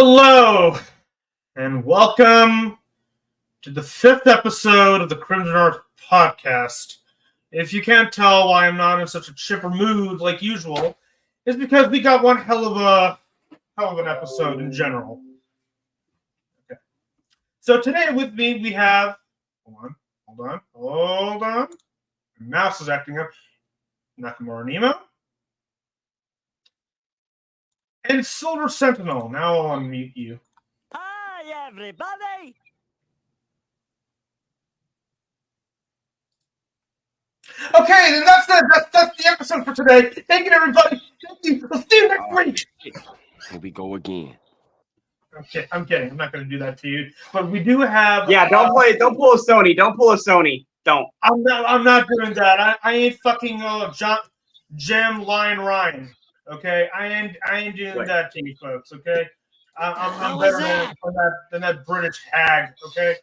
Hello, and welcome to the 5th episode of the Crimson Art Podcast. If you can't tell why I'm not in such a chipper mood like usual, it's because we got one hell of an episode in general. Okay. So today with me we have, hold on. My mouse is acting up. Nakamura Nemo. And Silver Sentinel. Now I'll unmute you. Hi, everybody! Okay, then that's the episode for today. Thank you, everybody. Thank you. We'll see you next week. Here we go again. Okay, I'm kidding. I'm not going to do that to you. But we do have. Yeah, don't pull a Sony. Don't pull a Sony. Don't. I'm not doing that. I ain't fucking Jam Lion Ryan. Okay, I ain't doing that to you folks. Okay, I'm better than that British hag. Okay.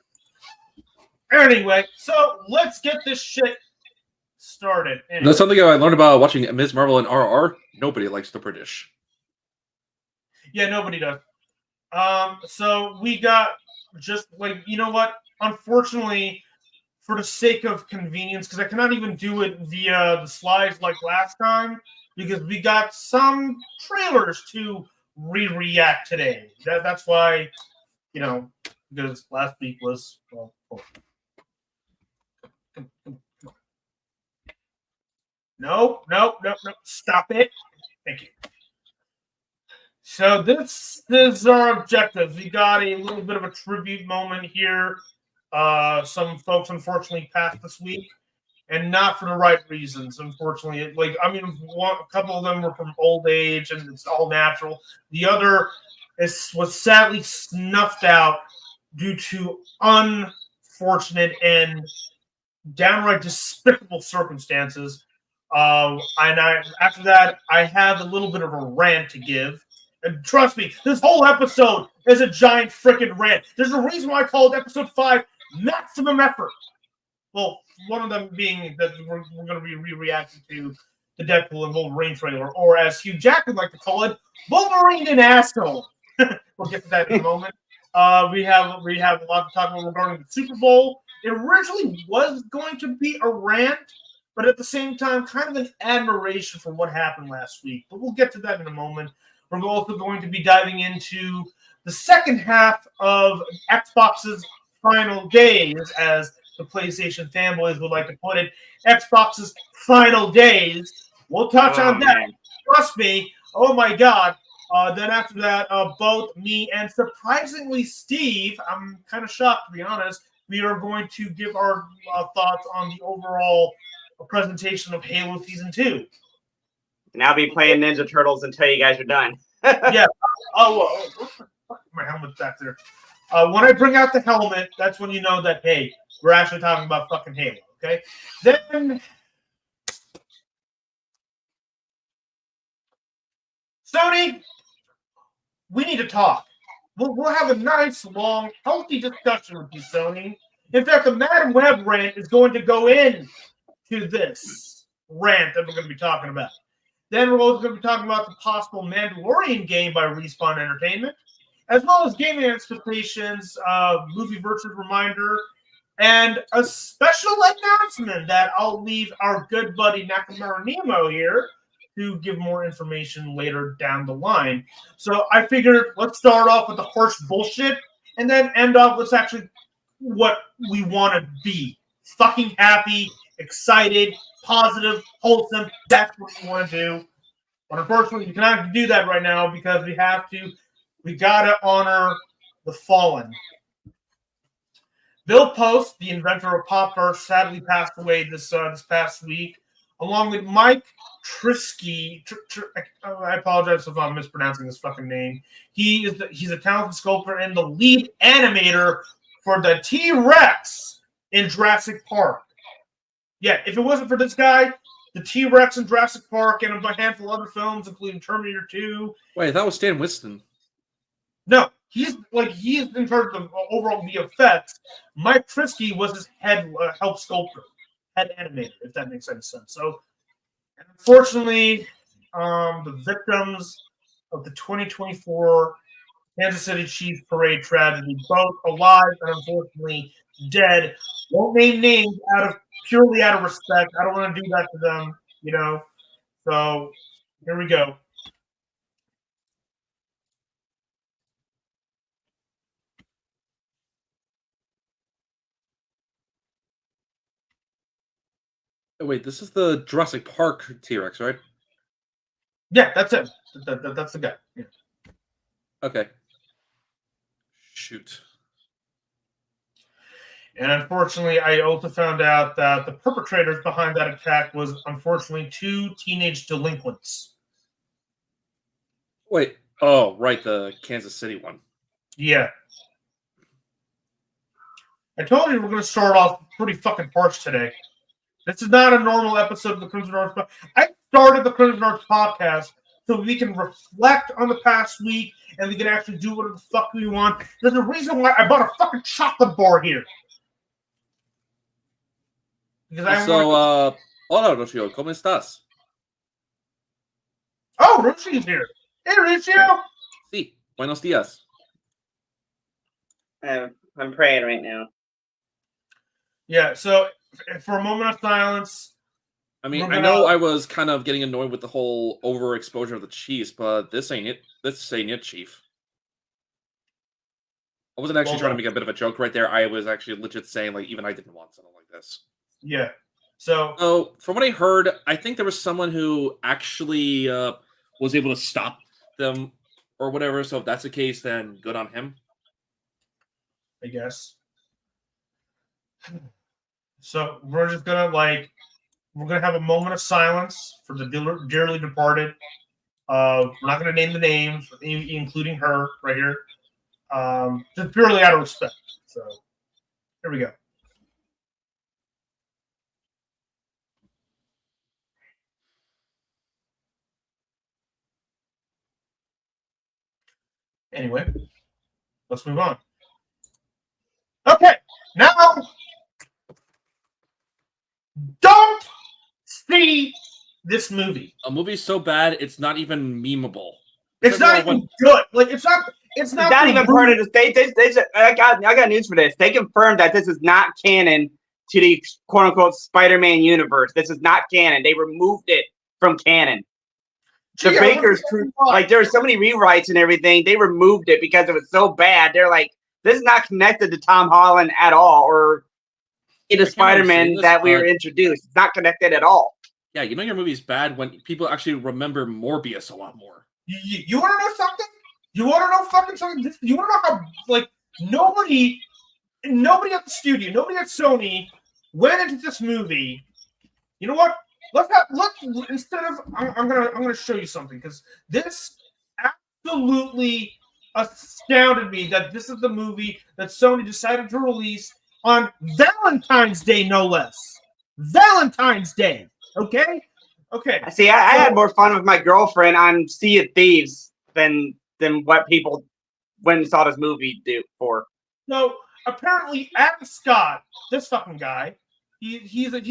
Anyway, so let's get this shit started. Anyway. That's something I learned about watching Ms. Marvel and RR. Nobody likes the British. Yeah, nobody does. So we got just like, you know what? Unfortunately, for the sake of convenience, because I cannot even do it via the slides like last time, because we got some trailers to react today. That's why, because last week was well. Come on. No. Stop it. Thank you. So this is our objective. We got a little bit of a tribute moment here. Some folks unfortunately passed this week, and not for the right reasons. Unfortunately, a couple of them were from old age, and it's all natural. The other was sadly snuffed out due to unfortunate and downright despicable circumstances. After that, I have a little bit of a rant to give. And trust me, this whole episode is a giant freaking rant. There's a reason why I called episode 5 maximum effort. Well, one of them being that we're going to be re-reacting to the Deadpool and Wolverine trailer, or as Hugh Jackman like to call it, Wolverine and asshole. We'll get to that in a moment. We have a lot to talk about regarding the Super Bowl. It originally was going to be a rant, but at the same time, kind of an admiration for what happened last week. But we'll get to that in a moment. We're also going to be diving into the second half of Xbox's final days, as the PlayStation fanboys would like to put it. Xbox's final days. We'll touch on that. Man. Trust me. Oh, my God. Then after that, both me and surprisingly Steve, I'm kind of shocked to be honest, we are going to give our thoughts on the overall presentation of Halo Season 2. And I'll be playing Ninja Turtles until you guys are done. Yeah. My helmet's back there. When I bring out the helmet, that's when you know that, hey, we're actually talking about fucking Halo, okay? Then Sony, we need to talk. We'll have a nice, long, healthy discussion with you, Sony. In fact, the Madam Web rant is going to go in to this rant that we're going to be talking about. Then we're also going to be talking about the possible Mandalorian game by Respawn Entertainment, as well as gaming expectations, movie versus reminder, and a special announcement that I'll leave our good buddy Nakamura Nemo here to give more information later down the line. So I figured let's start off with the horse bullshit and then end off with actually what we want to be. Fucking happy, excited, positive, wholesome. That's what we want to do. But unfortunately, we cannot do that right now because we gotta honor the fallen. Bill Post, the inventor of Pop-Tart, sadly passed away this past week, along with Mike Trisky. I apologize if I'm mispronouncing his fucking name. He's a talented sculptor and the lead animator for the T-Rex in Jurassic Park. Yeah, if it wasn't for this guy, the T-Rex in Jurassic Park and a handful of other films, including Terminator 2. Wait, that was Stan Winston. No, he's in charge of overall VFX. Mike Trisky was his head help sculptor, head animator, if that makes any sense. So, unfortunately, the victims of the 2024 Kansas City Chiefs parade tragedy, both alive and unfortunately dead. Won't name names purely out of respect. I don't want to do that to them, you know. So here we go. Oh, wait, this is the Jurassic Park T-Rex, right? Yeah, that's it. That's the guy. Yeah. Okay. Shoot. And unfortunately, I also found out that the perpetrators behind that attack was unfortunately 2 teenage delinquents. Wait. Oh, right, the Kansas City one. Yeah. I told you we're going to start off pretty fucking harsh today. This is not a normal episode of the Crimson Arts. I started the Crimson Arts podcast so we can reflect on the past week and we can actually do whatever the fuck we want. There's a reason why I bought a fucking chocolate bar here. Because hola, Rocio, ¿cómo estás? Oh, Rucio's here. Hey, Rucio. Sí, buenos días. I'm praying right now. Yeah, so for a moment of silence. I mean, I know I was kind of getting annoyed with the whole overexposure of the Chiefs, but this ain't it. This ain't it, Chief. I wasn't actually trying to make a bit of a joke right there. I was actually legit saying, like, even I didn't want something like this. Yeah. So from what I heard, I think there was someone who actually was able to stop them or whatever. So if that's the case, then good on him. I guess. So we're just gonna we're gonna have a moment of silence for the dearly departed. We're not gonna name the names, including her right here. Just purely out of respect. So here we go. Anyway, let's move on. Okay, now don't see this movie. A movie so bad it's not even memeable. It's not even good. Like it's not even part of this. I got news for this. They confirmed that this is not canon to the quote unquote Spider-Man universe. This is not canon. They removed it from canon. The Baker's crew, like there were so many rewrites and everything. They removed it because it was so bad. They're like, this is not connected to Tom Holland at all, or the Spider-Man that we were introduced. It's not connected at all. Yeah, you know your movie's bad when people actually remember Morbius a lot more. You want to know something? You want to know fucking something? You want to know how like nobody at the studio, nobody at Sony went into this movie. You know what? Let's instead of I'm gonna show you something because this absolutely astounded me that this is the movie that Sony decided to release on Valentine's Day, no less. Valentine's Day. Okay. See, I had more fun with my girlfriend on Sea of Thieves than what people went and saw this movie do for. No, apparently Adam Scott, this fucking guy. He's a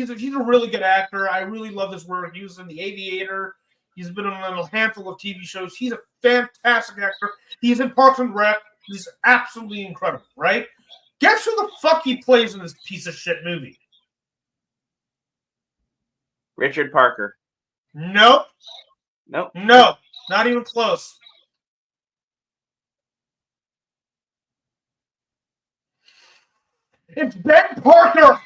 really good actor. I really love his work. He was in The Aviator. He's been on a handful of TV shows. He's a fantastic actor. He's in Parks and Rec. He's absolutely incredible, right? Guess who the fuck he plays in this piece of shit movie? Richard Parker. Nope. Nope. No, not even close. It's Ben Parker.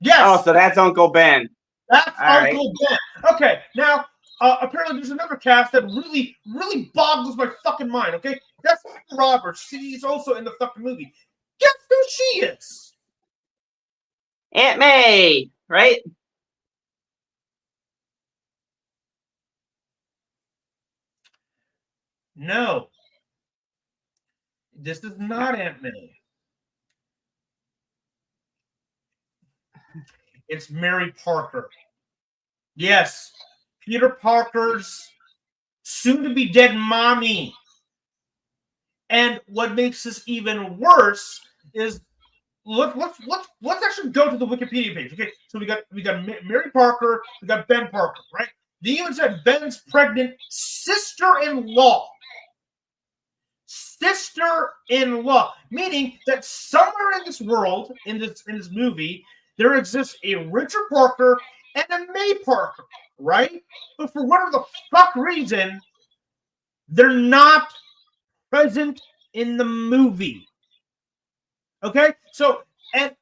Yes. Oh, so that's Uncle Ben. That's Uncle Ben. Okay, now apparently there's another cast that really, really boggles my fucking mind. Okay, that's Roberts. She's also in the fucking movie. Guess who she is? Aunt May, right? No, this is not Aunt May. It's Mary Parker. Yes, Peter Parker's soon-to-be dead mommy. And what makes this even worse is let's actually go to the Wikipedia page. Okay, so we got Mary Parker, we got Ben Parker, right? They even said Ben's pregnant sister-in-law. sister-in-law, meaning that somewhere in this world, in this movie, there exists a Richard Parker and a May Parker, right? But for whatever the fuck reason, they're not present in the movie. Okay? So, and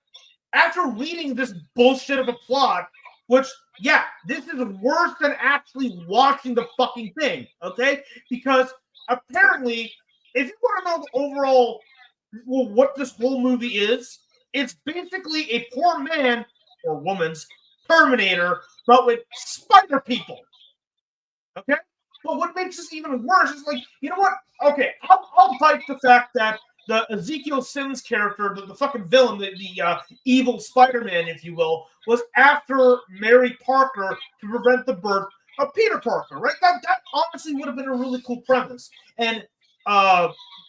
after reading this bullshit of a plot, which, yeah, this is worse than actually watching the fucking thing, okay? Because apparently, if you want to know the overall, well, what this whole movie is, it's basically a poor man or woman's Terminator, but with spider people. Okay? But what makes this even worse is like, you know what? Okay, I'll fight the fact that the Ezekiel Sims character, the fucking villain, the evil Spider-Man, if you will, was after Mary Parker to prevent the birth of Peter Parker, right? That honestly would have been a really cool premise. And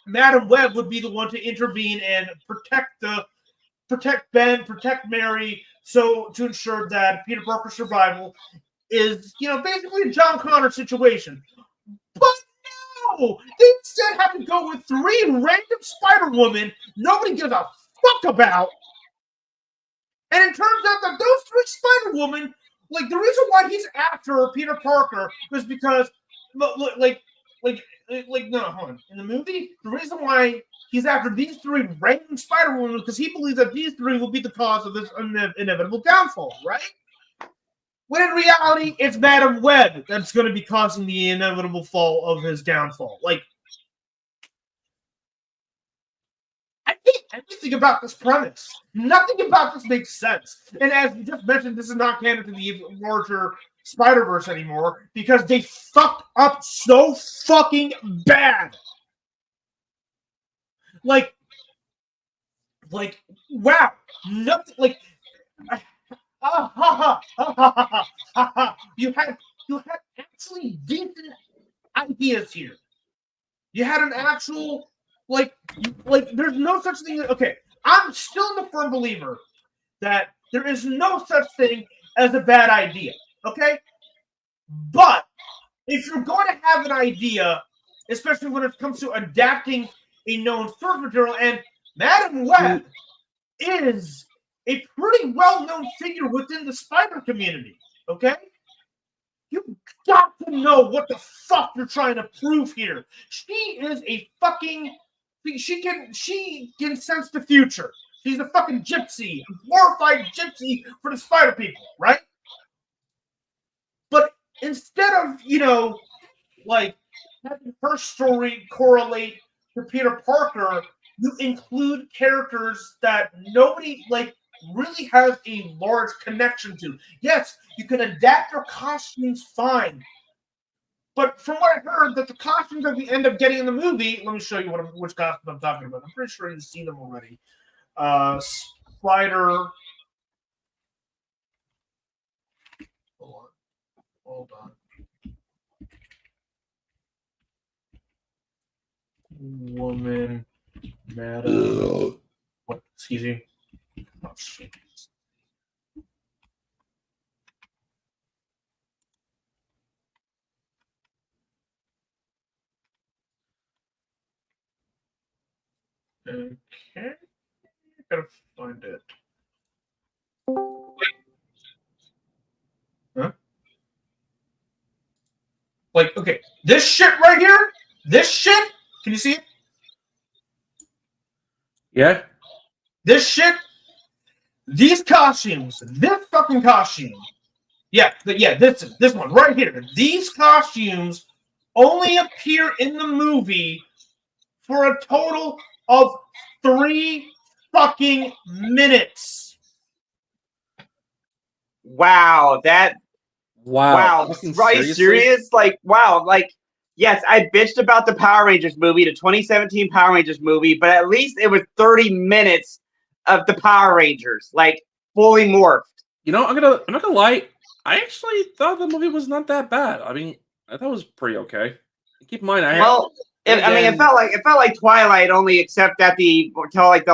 Madam Web would be the one to intervene and protect Ben, protect Mary, so to ensure that Peter Parker's survival is, basically a John Connor situation. But no! They instead have to go with 3 random Spider-Women nobody gives a fuck about. And it turns out that those 3 Spider-Women, like, the reason why he's after Peter Parker was because, no, hold on. In the movie, the reason why he's after these 3 random Spider-Women is because he believes that these 3 will be the cause of this inevitable downfall, right? When in reality, it's Madam Web that's going to be causing the inevitable fall of his downfall. Like, I hate everything about this premise. Nothing about this makes sense. And as you just mentioned, this is not canon to the larger Spider-Verse anymore because they fucked up so fucking bad. Like, wow. Nothing, like... You had actually decent ideas here. You had an actual like there's no such thing. Okay, I'm still the firm believer that there is no such thing as a bad idea. Okay, but if you're going to have an idea, especially when it comes to adapting a known source material, and Madam Web is a pretty well-known figure within the spider community, okay? You got to know what the fuck you're trying to prove here. She is a fucking... She can sense the future. She's a fucking gypsy, a glorified gypsy for the spider people, right? But instead of, having her story correlate to Peter Parker, you include characters that nobody, really has a large connection to. Yes, you can adapt your costumes fine. But from what I heard, that the costumes that we end up getting in the movie, let me show you which costume I'm talking about. I'm pretty sure you've seen them already. Spider. Hold on. Woman. Madam. What? Excuse me. Oh, shit. Okay. Gotta find it. Huh? Okay, this shit right here, this shit, can you see it? Yeah. This shit, these costumes, this fucking costume, this one right here, these costumes only appear in the movie for a total of 3 fucking minutes. Wow, Wow. Are you serious? Yes, I bitched about the Power Rangers movie, the 2017 Power Rangers movie, but at least it was 30 minutes of the Power Rangers, fully morphed. I'm not gonna lie. I actually thought the movie was not that bad. I mean, I thought it was pretty okay. Keep in mind, it felt like Twilight, only except at the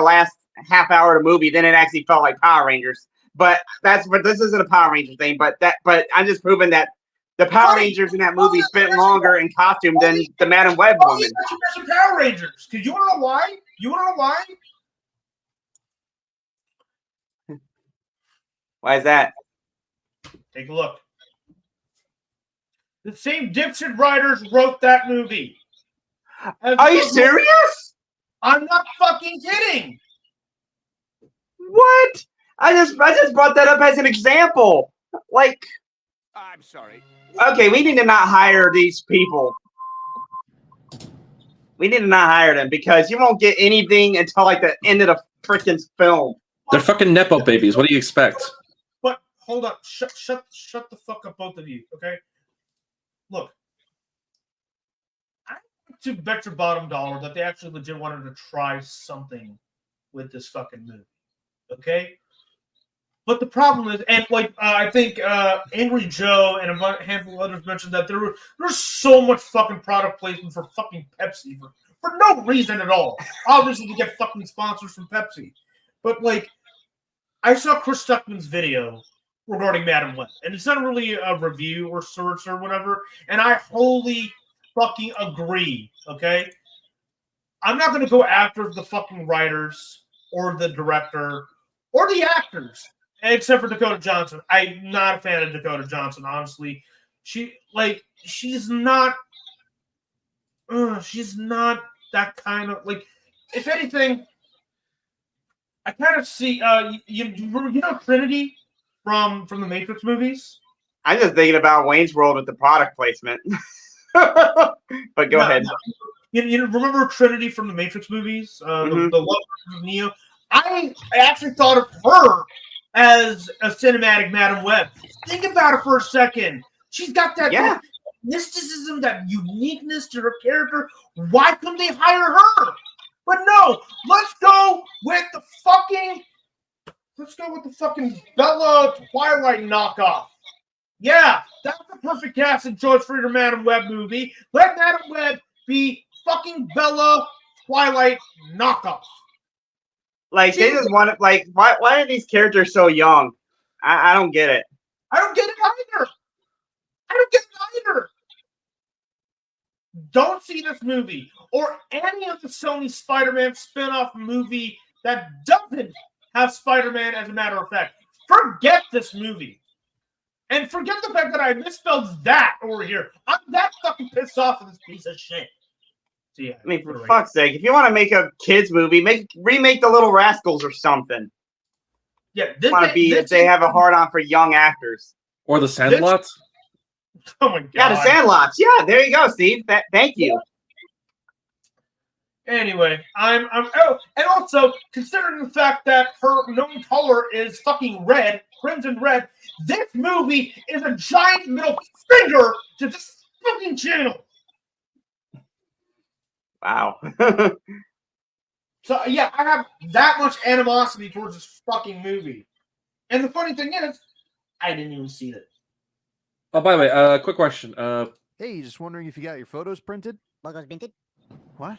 last half hour of the movie, then it actually felt like Power Rangers. But this isn't a Power Rangers thing. But I'm just proving that The Power Funny. Rangers in that movie spent longer in costume than the Madam Web Oh, woman. you mentioned Power Rangers. Because you want to know why? You want to know why? Why is that? Take a look. The same dipshit writers wrote that movie. Are you serious? I'm not fucking kidding. What? I just brought that up as an example. Like, I'm sorry. okay, we need to not hire these people. We need to not hire them because you won't get anything until like the end of the freaking film. They're fucking nepo babies. What do you expect? But hold up, shut the fuck up, both of you. Okay, look, I want to bet your bottom dollar that they actually legit wanted to try something with this fucking movie. Okay, but the problem is, and like I think Angry Joe and a handful of others mentioned that there's so much fucking product placement for fucking Pepsi for no reason at all. Obviously, to get fucking sponsors from Pepsi, but like I saw Chris Stuckman's video regarding Madam Web, and it's not really a review or search or whatever, and I wholly fucking agree. Okay, I'm not going to go after the fucking writers or the director or the actors. Except for Dakota Johnson. I'm not a fan of Dakota Johnson, honestly. She's not that kind of, like, if anything, I kind of see, you know Trinity from the Matrix movies? I'm just thinking about Wayne's World with the product placement. But go ahead. You remember Trinity from the Matrix movies? The love of Neo? I actually thought of her as a cinematic Madam Web. Think about it for a second. She's got that mysticism, that uniqueness to her character. Why couldn't they hire her? But no, let's go with the fucking Bella Twilight knockoff. Yeah, that's the perfect casting choice for your Madam Web movie. Let Madam Web be fucking Bella Twilight knockoff. Like, they just want it. Like, why are these characters so young? I don't get it. I don't get it either. Don't see this movie or any of the Sony Spider-Man spin-off movie that doesn't have Spider-Man as a matter of fact. Forget this movie. And forget the fact that I misspelled that over here. I'm that fucking pissed off with this piece of shit. So, yeah, I mean, for fuck's sake, if you want to make a kids movie, remake The Little Rascals or something. Yeah, they have a hard on for young actors. Or The Sandlot. Oh my god. Yeah, The Sandlots. Yeah, there you go, Steve. Thank you. Anyway, and also considering the fact that her known color is fucking red, crimson red, this movie is a giant middle finger to this fucking channel. Wow. So, yeah, I have that much animosity towards this fucking movie. And the funny thing is, I didn't even see it. Oh, by the way, quick question. Hey, just wondering if you got your photos printed? Logos printed? What?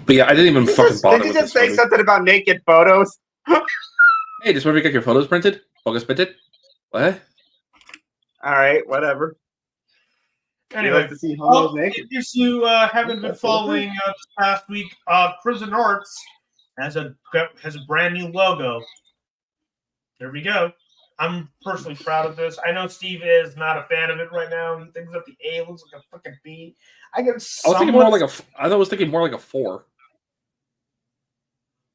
But yeah, I didn't even fucking bother Did you with just this say movie. something about naked photos? Hey, just want to get your photos printed? Logos printed? What? All right, whatever. Anyway, You like to see homos naked? if you haven't been following this past week, Prison Arts has a brand new logo. There we go. I'm personally proud of this. I know Steve is not a fan of it right now. He thinks that the A looks like a fucking B. I was thinking more like a 4.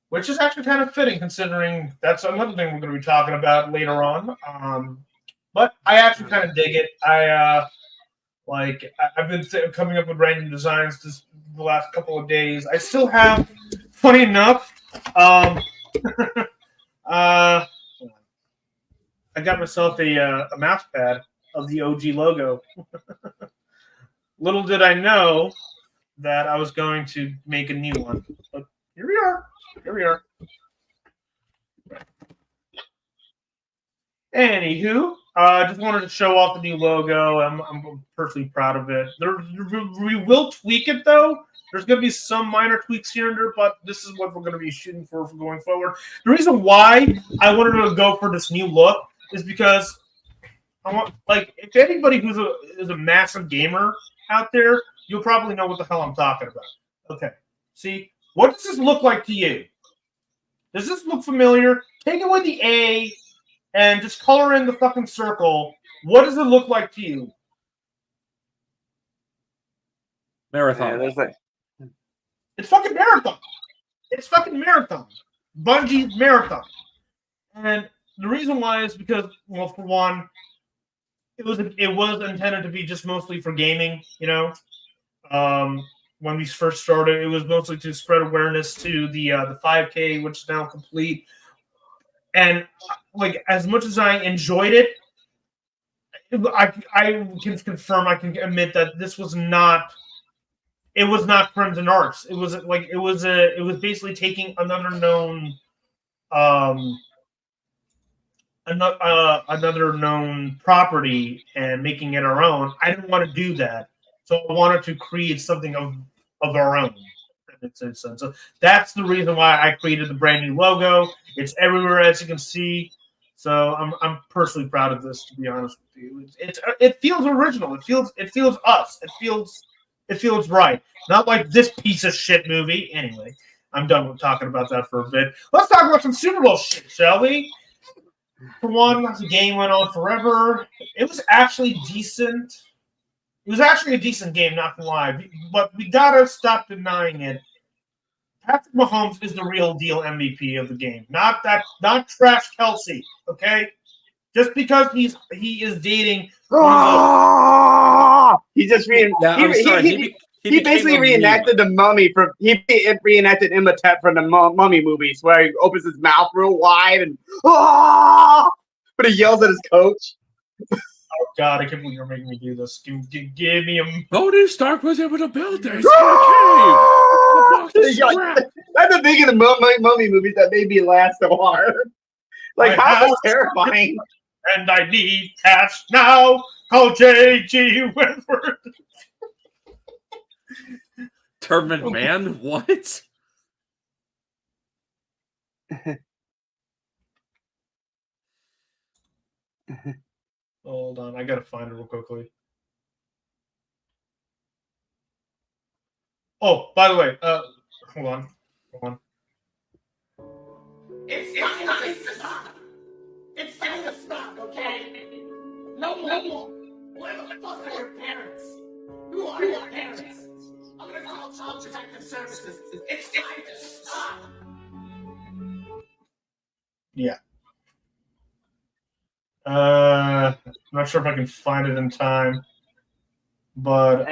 Which is actually kind of fitting, considering that's another thing we're going to be talking about later on. But I actually kind of dig it. I've been coming up with random designs the last couple of days. I still have, funny enough, I got myself a mouse pad of the OG logo. Little did I know that I was going to make a new one. But here we are. Anywho, I just wanted to show off the new logo. I'm personally proud of it. We will tweak it though. There's going to be some minor tweaks here and there, but this is what we're going to be shooting for going forward. The reason why I wanted to go for this new look is because I want, like, if anybody is a massive gamer out there, you'll probably know what the hell I'm talking about. Okay, see, what does this look like to you? Does this look familiar? Take away the A and just color in the fucking circle. What does it look like to you? Marathon. Yeah, there's like, It's fucking Marathon. It's fucking Marathon. Bungie Marathon. And the reason why is because, well, for one, it was intended to be just mostly for gaming, you know. When we first started, it was mostly to spread awareness to the 5K, which is now complete. And like, as much as I enjoyed it, I can confirm, I can admit that this was not. It was not Crimson Arts. It was like it was basically taking another known another known property and making it our own. I didn't want to do that, so I wanted to create something of our own. So that's the reason why I created the brand new logo. It's everywhere, as you can see. So I'm personally proud of this, to be honest with you. It feels original. It feels us. It feels right. Not like this piece of shit movie. Anyway, I'm done with talking about that for a bit. Let's talk about some Super Bowl shit, shall we? For one, the game went on forever. It was actually decent. It was actually a decent game, not gonna lie. But we gotta stop denying it. Patrick Mahomes is the real deal MVP of the game. Not Trash Kelsey, okay? Just because he is dating. He just he basically a reenacted the mummy from reenacted Imhotep from the mummy movies, where he opens his mouth real wide and but he yells at his coach. Oh God, I can't believe you're making me do this. Give me a. Tony Stark was able to build this. That's the thing in the mummy movies that made me laugh so hard. Like, how is terrifying. And I need cash now. Call J.G. Wentworth. Turban Man? What? Hold on, I gotta find it real quickly. Oh, by the way, hold on. It's time to stop. It's time to stop, okay? No more. Where the fuck are your parents? Who are your parents? I'm gonna call Child Protective Services. It's time to stop. Yeah. I'm not sure if I can find it in time, but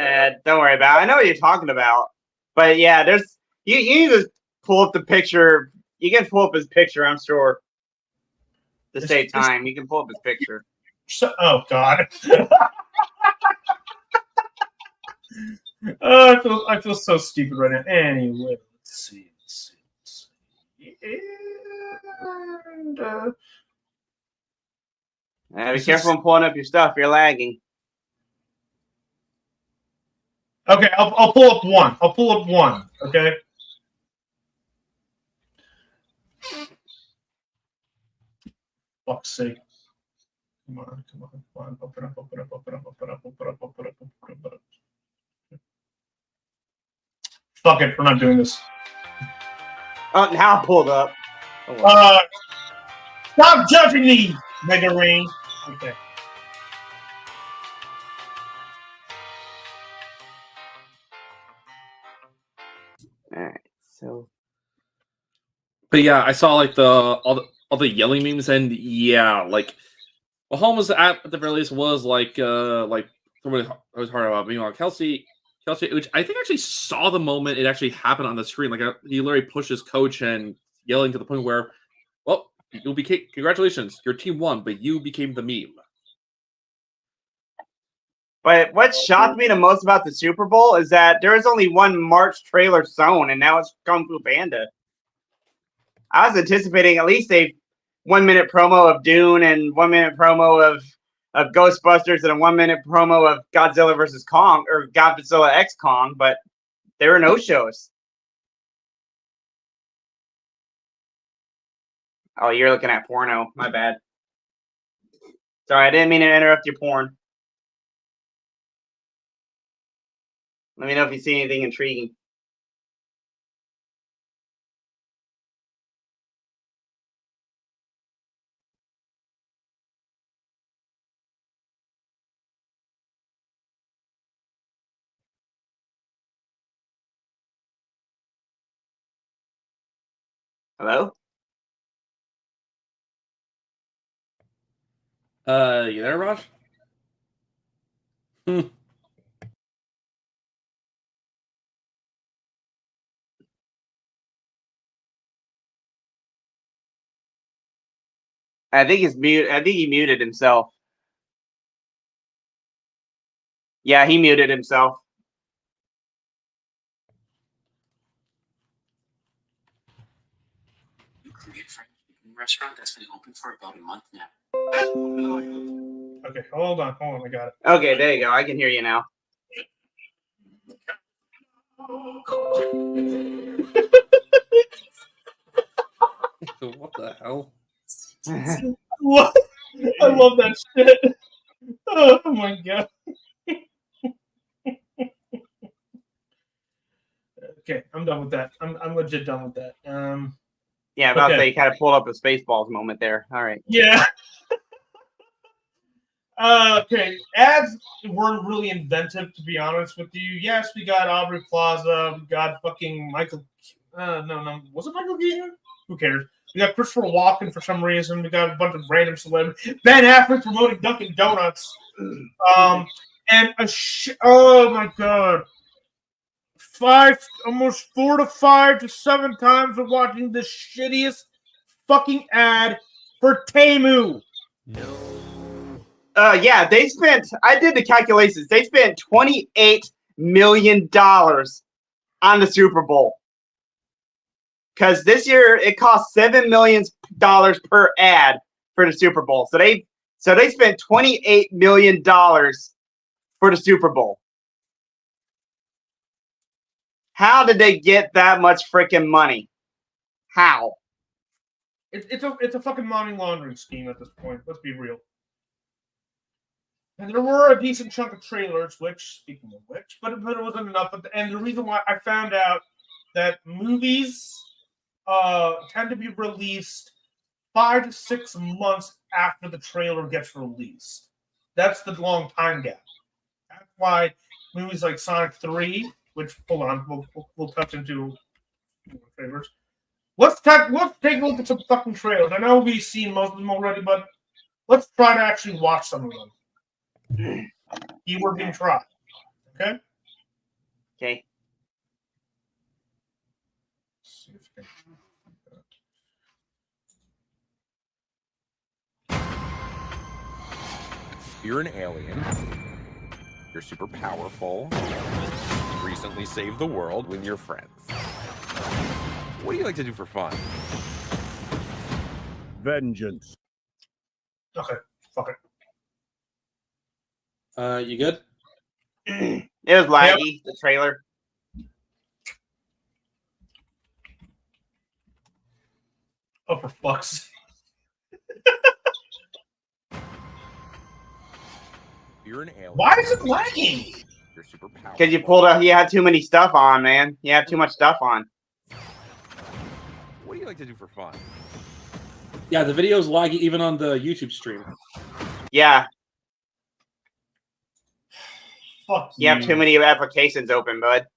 don't worry about it. I know what you're talking about. But yeah, there's you need to pull up the picture. You can pull up his picture, I'm sure. To save time, you can pull up his picture. Oh God. I feel so stupid right now. Anyway, let's see. And, be careful when pulling up your stuff. You're lagging. Okay, I'll pull up one. Okay. Fuck's sake. Come on. Open up. Fuck it, we're not doing this. Oh, now pulled up. Stop judging me, Mega Rain. Okay. Alright, so. But yeah, I saw like all the yelling memes, and yeah, like Mahomes at the very least was like somebody I was hard about being on Kelsey, which I think actually saw the moment it actually happened on the screen. Like he literally pushed his coach and yelling to the point where, well, congratulations, your team won, but you became the meme. But what shocked me the most about the Super Bowl is that there was only one March trailer shown, and now it's Kung Fu Panda. I was anticipating at least a 1 minute promo of Dune and 1 minute promo of of Ghostbusters and a 1-minute promo of Godzilla versus Kong or Godzilla X Kong, but there were no shows. Oh, you're looking at porno. My bad. Sorry, I didn't mean to interrupt your porn. Let me know if you see anything intriguing. Hello? You there, Raj? I think he's mute. I think he muted himself. Yeah, he muted himself. Korean fried chicken restaurant that's been open for about a month now. Okay, hold on, I got it. Okay, there you go. I can hear you now. What the hell? What? I love that shit. Oh my god. Okay, I'm done with that. I'm legit done with that. Yeah, about to Okay. say you kind of pulled up a Spaceballs moment there. All right. Yeah. Okay, ads weren't really inventive, to be honest with you. Yes, we got Aubrey Plaza, we got fucking Michael. No, was it Michael Keaton? Who cares? We got Christopher Walken for some reason. We got a bunch of random celebrities. Ben Affleck promoting Dunkin' Donuts. And oh my god, almost 4 to 5 to 7 times of watching the shittiest fucking ad for Temu. Yeah, they spent. I did the calculations. They spent $28 million on the Super Bowl. Because this year it cost $7 million per ad for the Super Bowl. So they spent $28 million for the Super Bowl. How did they get that much freaking money? How? It's a fucking money laundering scheme at this point. Let's be real. And there were a decent chunk of trailers, speaking of which, but it wasn't enough. And the reason why I found out that movies tend to be released 5 to 6 months after the trailer gets released. That's the long time gap. That's why movies like Sonic 3, which, hold on, we'll touch into trailers. Let's take a look at some fucking trailers. I know we've seen most of them already, but let's try to actually watch some of them. Keyword being tried. Okay? Okay. You're an alien. You're super powerful. You recently saved the world with your friends. What do you like to do for fun? Vengeance. Okay, fuck it. You good? It was laggy, the trailer. Oh, for fuck's sake. You're an alien. Why is it lagging? You're super powerful. Because you pulled up, you had too many stuff on, man. You have too much stuff on. What do you like to do for fun? Yeah, the video's laggy even on the YouTube stream. Yeah. Fuck you. Have too many applications open, bud.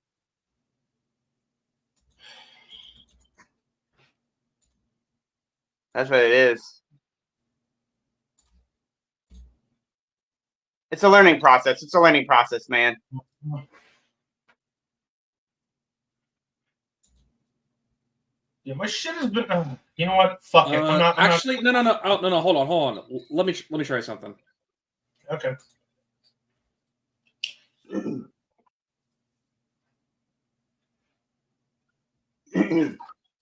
That's what it is. It's a learning process. It's a learning process, man. Yeah, my shit has been. You know what? Fuck it. I'm not. No. Oh, no. Hold on. Let me try something. Okay.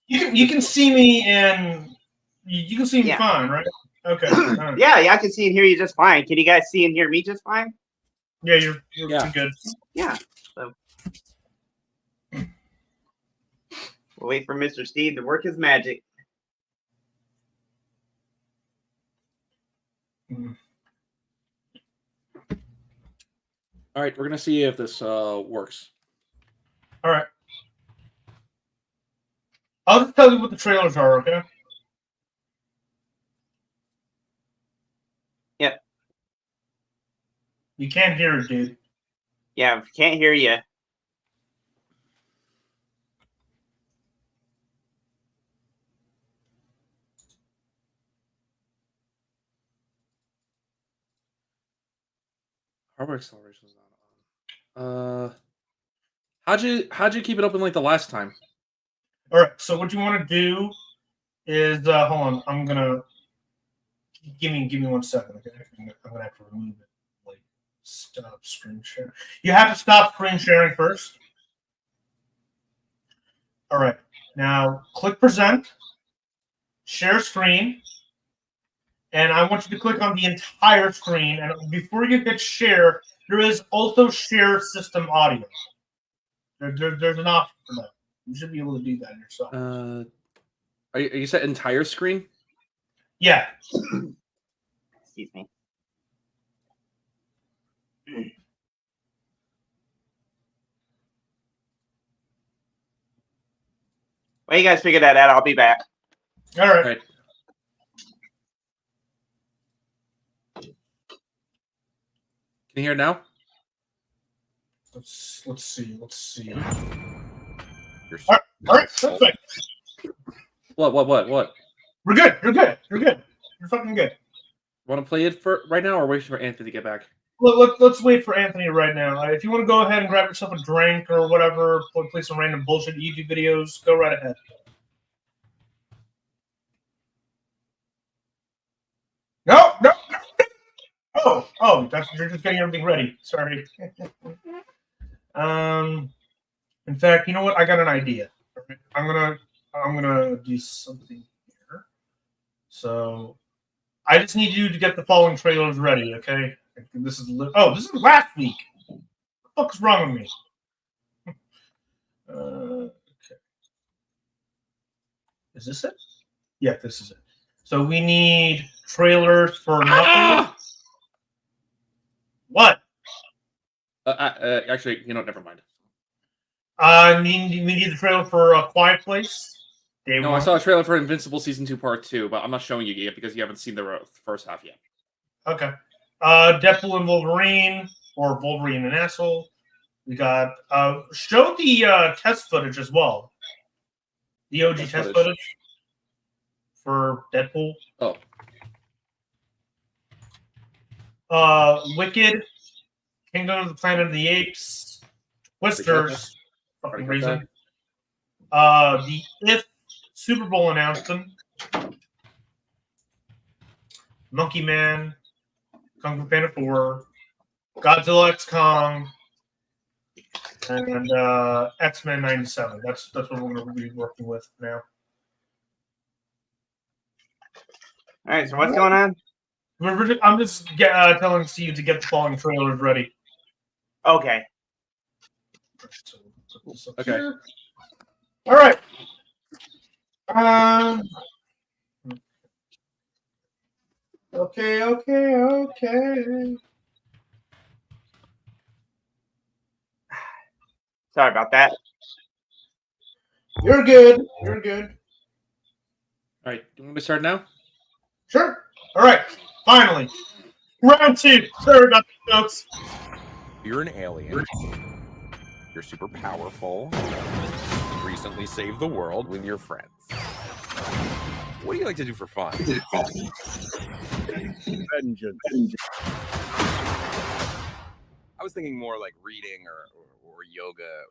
You can see me and you can see me fine, right? Okay. All right. Yeah, I can see and hear you just fine. Can you guys see and hear me just fine? Yeah, you're Yeah. good. Yeah. So we'll wait for Mr. Steve to work his magic. Mhm. All right, we're gonna see if this works. All right. I'll just tell you what the trailers are, okay? Yep. You can't hear it, dude. Yeah, can't hear you. Hardware acceleration is not on. How'd you keep it open like the last time? All right. So what you want to do is hold on. I'm gonna give me 1 second. Okay, I'm gonna have to remove it. Like stop screen share. You have to stop screen sharing first. All right. Now click present, share screen, and I want you to click on the entire screen. And before you hit share, there is also share system audio. There's an option for that. You should be able to do that yourself. Are you set entire screen? Yeah. Excuse me. Well, you guys figure that out. I'll be back. All right. All right. Can you hear it now? Let's see. Your All right. super Perfect. What? We're good. You're good. You're fucking good. Want to play it for right now, or wait for Anthony to get back? Let's wait for Anthony right now. If you want to go ahead and grab yourself a drink or whatever, play some random bullshit YouTube videos, go right ahead. No. Oh, you're just getting everything ready. Sorry. In fact, you know what? I got an idea. I'm gonna do something here. So, I just need you to get the following trailers ready, okay? This is last week. What the fuck is wrong with me? Okay. Is this it? Yeah, this is it. So we need trailers for nothing. What? Actually, never mind. We need the trailer for A Quiet Place. No, I saw a trailer for Invincible Season 2 Part 2, but I'm not showing you yet because you haven't seen the first half yet. Okay. Deadpool and Wolverine, or Wolverine and Asshole. We got show the test footage as well. The OG test footage for Deadpool. Oh. Wicked, Kingdom of the Planet of the Apes, Twisters, fucking reason. The If Super Bowl announcement, Monkey Man, Kung Fu Panda 4, Godzilla X Kong, and X-Men 97. That's what we're going to be working with now. All right, so what's going on? I'm just telling Steve to get the following trailers ready. Okay. Okay. All right. Okay. Sorry about that. You're good. All right. You want me to start now? Sure. All right. Finally. Round 2. Sorry about the folks. You're an alien. You're super powerful. You recently saved the world with your friends. What do you like to do for fun? Vengeance. I was thinking more like reading or yoga.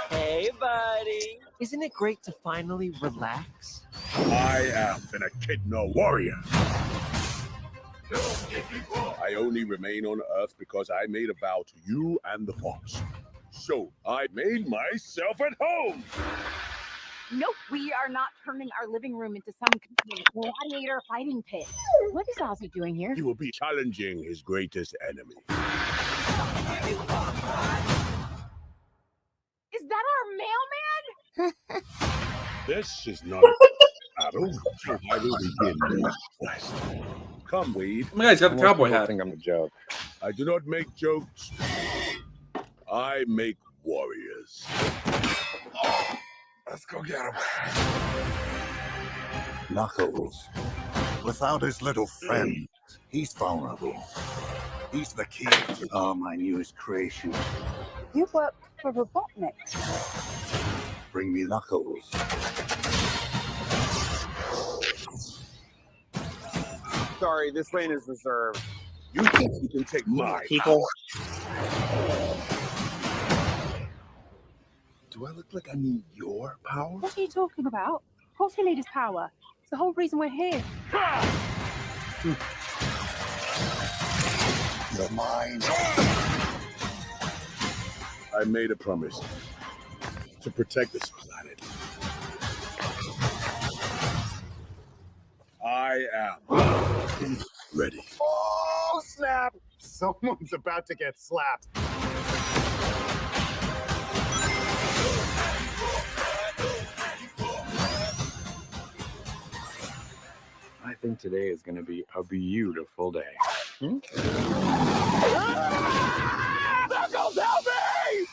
Hey, buddy. Isn't it great to finally relax? I am an echidna warrior. I only remain on Earth because I made a vow to you and the Force. So I made myself at home. Nope, we are not turning our living room into some kind of gladiator fighting pit. What is Ozzy doing here? He will be challenging his greatest enemy. Is that our mailman? This is not a battle. I will begin next. Come, Wade. Oh my God, he's got the cowboy hat. I think I'm a joke. I do not make jokes. I make warriors. Let's go get him. Knuckles. Without his little friend, he's vulnerable. He's the key to my newest creation. You work for Robotnik. Bring me Knuckles. Sorry, this lane is reserved. You think you can take my People. Do I look like I need your power? What are you talking about? Of course we need his power. It's the whole reason we're here. You're mine. I made a promise to protect this planet. I am ready. Oh, snap! Someone's about to get slapped. I think today is going to be a beautiful day. Knuckles, help me!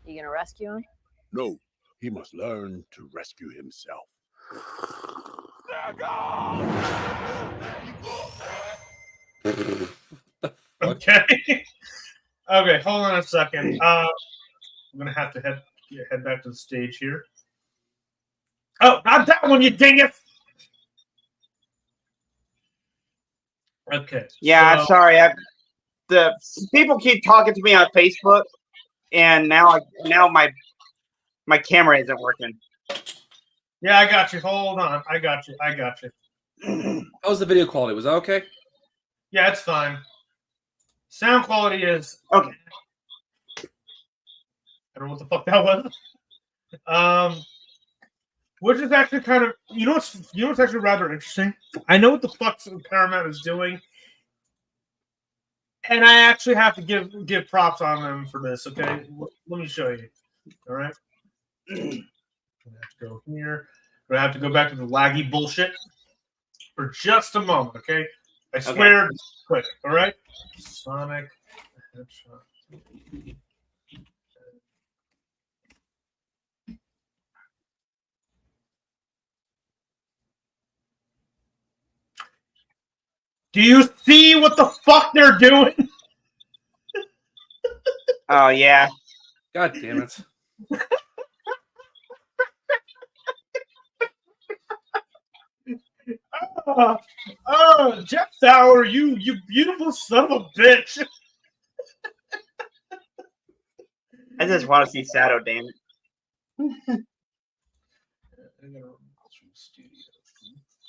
You gonna rescue him? No, he must learn to rescue himself. Okay. Okay, hold on a second. I'm gonna have to head back to the stage here. Oh, not that one, you dingus! Okay. Yeah, so- sorry. The people keep talking to me on Facebook, and now my camera isn't working. Yeah, I got you. Hold on. I got you. How was the video quality? Was that okay? Yeah, it's fine. Sound quality is Okay. I don't know what the fuck that was. Which is actually kind of what's actually rather interesting. I know what the fuck Paramount is doing, and I actually have to give props on them for this. Okay, let me show you. All right, I'm gonna have to go here. I'm gonna have to go back to the laggy bullshit for just a moment. Okay, I swear, quick. All right, Sonic headshot. Do you see what the fuck they're doing? Oh yeah. God damn it. Oh, Jeff Sauer, you beautiful son of a bitch. I just want to see Shadow, damn it.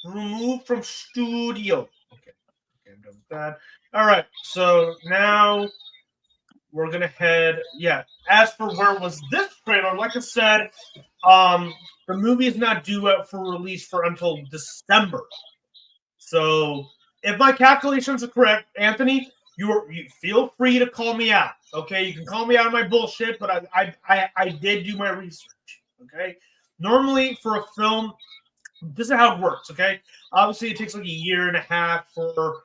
Remove from studio. Okay, I'm done with that. All right, so now we're gonna head. Yeah, as for where was this trailer, like I said, the movie is not due out for release until December. So if my calculations are correct, Anthony, you feel free to call me out. Okay, you can call me out on my bullshit, but I did do my research. Okay, normally for a film, this is how it works. Okay, obviously it takes like a year and a half for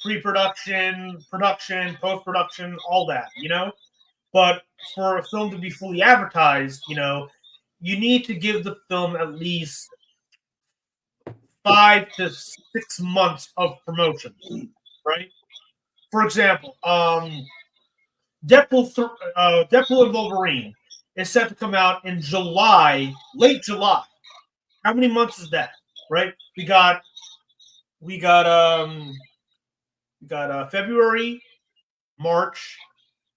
pre-production, production, post-production, all that, But for a film to be fully advertised, you need to give the film at least 5 to 6 months of promotion, right? For example, Deadpool and Wolverine is set to come out in July, late July. How many months is that, right? We got February, March,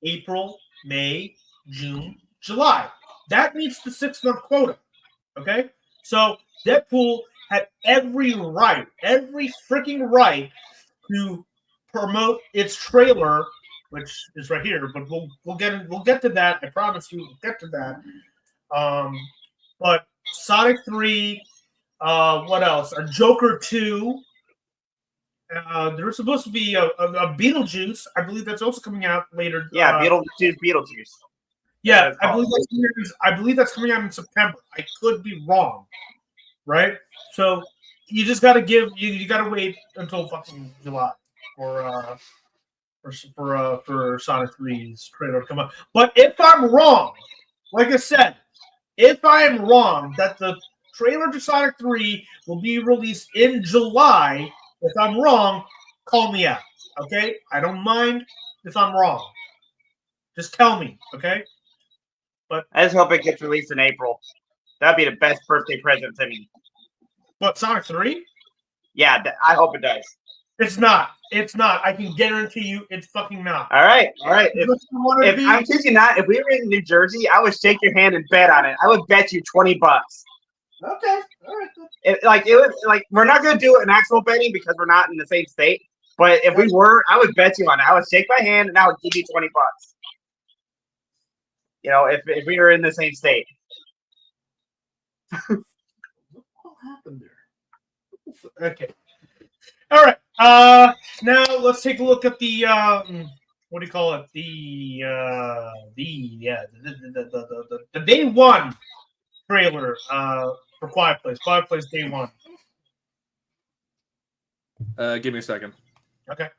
April, May, June, July. That meets the 6-month quota. Okay? So Deadpool had every freaking right to promote its trailer, which is right here, but we'll get to that. I promise you we'll get to that. But Sonic 3, what else? A Joker 2. There was supposed to be a Beetlejuice. I believe that's also coming out later. Yeah, Beetlejuice. Yeah, I believe that's coming out in September. I could be wrong, right? So you just got to you got to wait until fucking July for Sonic 3's trailer to come out. But if I'm wrong, like I said, if I am wrong that the trailer to Sonic 3 will be released in July, if I'm wrong, call me out. Okay? I don't mind if I'm wrong. Just tell me, okay? But I just hope it gets released in April. That'd be the best birthday present to me. What, Sonic 3? Yeah, I hope it does. It's not. It's not. I can guarantee you it's fucking not. All right. If I'm teaching that, if we were in New Jersey, I would shake your hand and bet on it. I would bet you $20. Okay. All right. We're not gonna do it in actual betting because we're not in the same state. But if we were, I would bet you on it. I would shake my hand and I would give you $20. You know, if we were in the same state. What happened there? Okay. All right. Now let's take a look at the what do you call it? The day one trailer for Quiet Place. Quiet Place day one. Give me a second. Okay.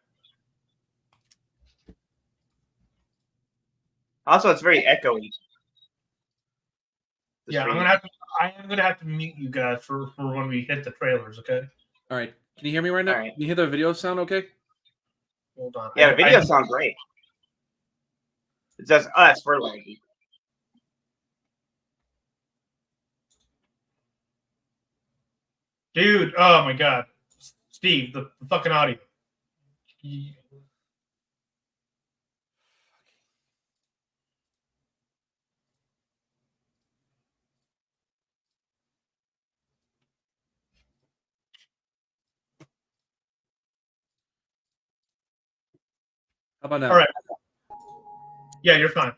Also, it's very echoey. Yeah, I am gonna have to mute you guys for when we hit the trailers. Okay. All right. Can you hear me right now? Right. Can you hear the video sound okay? Hold on. Yeah, the video sounds great. It's just us. We're laggy. Dude, oh my god. Steve, the fucking audio. How about now? All right. Yeah, you're fine.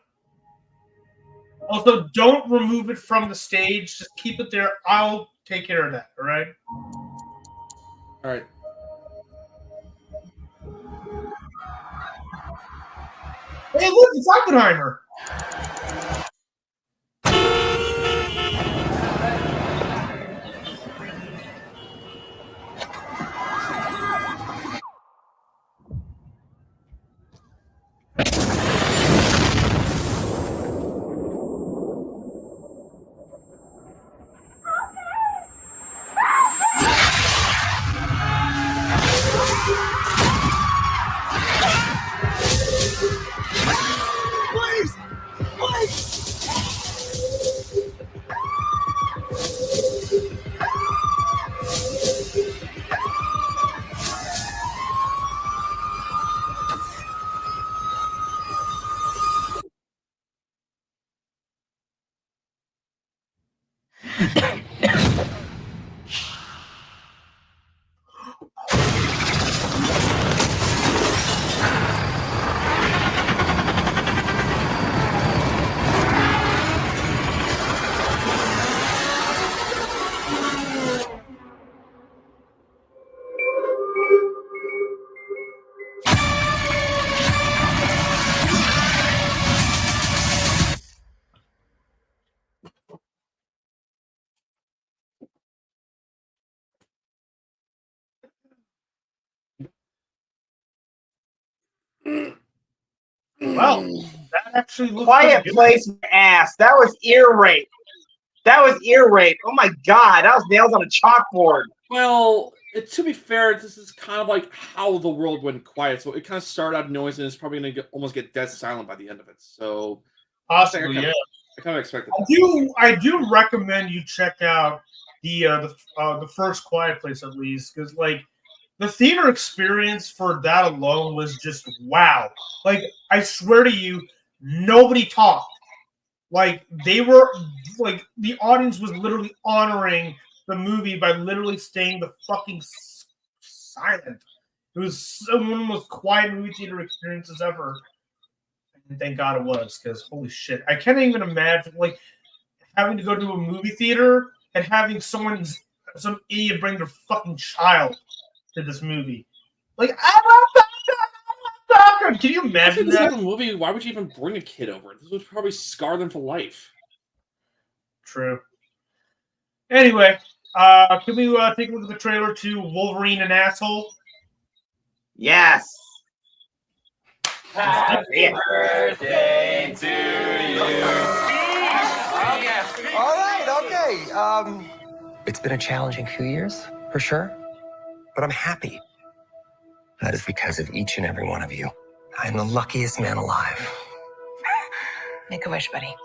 Also, don't remove it from the stage. Just keep it there. I'll take care of that. All right. All right. Hey, look, it's Oppenheimer. Well, that actually looks Quiet pretty good. Place ass. That was ear rape. That was ear rape. Oh my god, that was nails on a chalkboard. Well, to be fair, this is kind of like how the world went quiet. So it kind of started out noise, and it's probably going to almost get dead silent by the end of it. So Possibly, yeah. I kind of expected. I do recommend you check out the first Quiet Place at least, because like the theater experience for that alone was just wow. Like I swear to you, nobody talked. Like they were like the audience was literally honoring the movie by literally staying the fucking silent. It was one of the most quiet movie theater experiences ever. And thank God it was, because holy shit, I can't even imagine. Like having to go to a movie theater and having some idiot bring their fucking child to this movie. Like, I love popcorn. Can you imagine this that? type of movie? Why would you even bring a kid over? This would probably scar them for life. True. Anyway, can we take a look at the trailer to Wolverine and Asshole? Yes. Happy birthday to you. All right, okay. It's been a challenging few years, for sure. But I'm happy. That is because of each and every one of you. I am the luckiest man alive. Make a wish, buddy.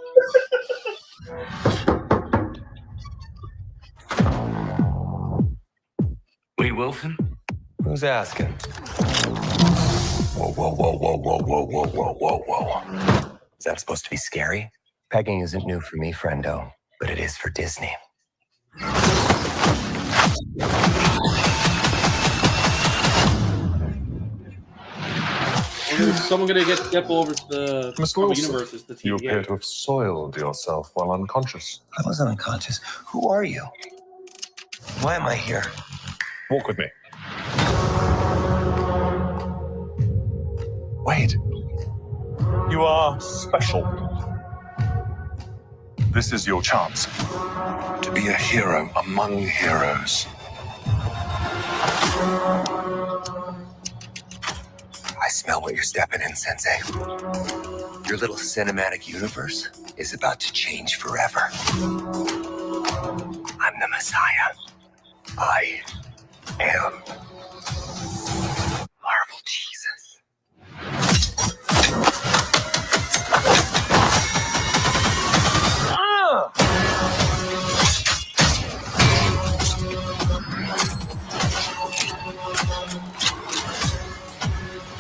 Wade Wilson? Who's asking? Whoa, whoa, whoa, whoa, whoa, whoa, whoa, whoa, whoa, whoa. Is that supposed to be scary? Pegging isn't new for me, friendo, but it is for Disney. Is someone gonna get Deadpool over to the Mr. Marvel Wilson, Universe? Is the TVA? you appear to have soiled yourself while unconscious. I wasn't unconscious. Who are you? Why am I here? Walk with me. Wait. You are special. This is your chance to be a hero among heroes. I smell what you're stepping in, Sensei. Your little cinematic universe is about to change forever. I'm the Messiah. I am Marvel Jesus.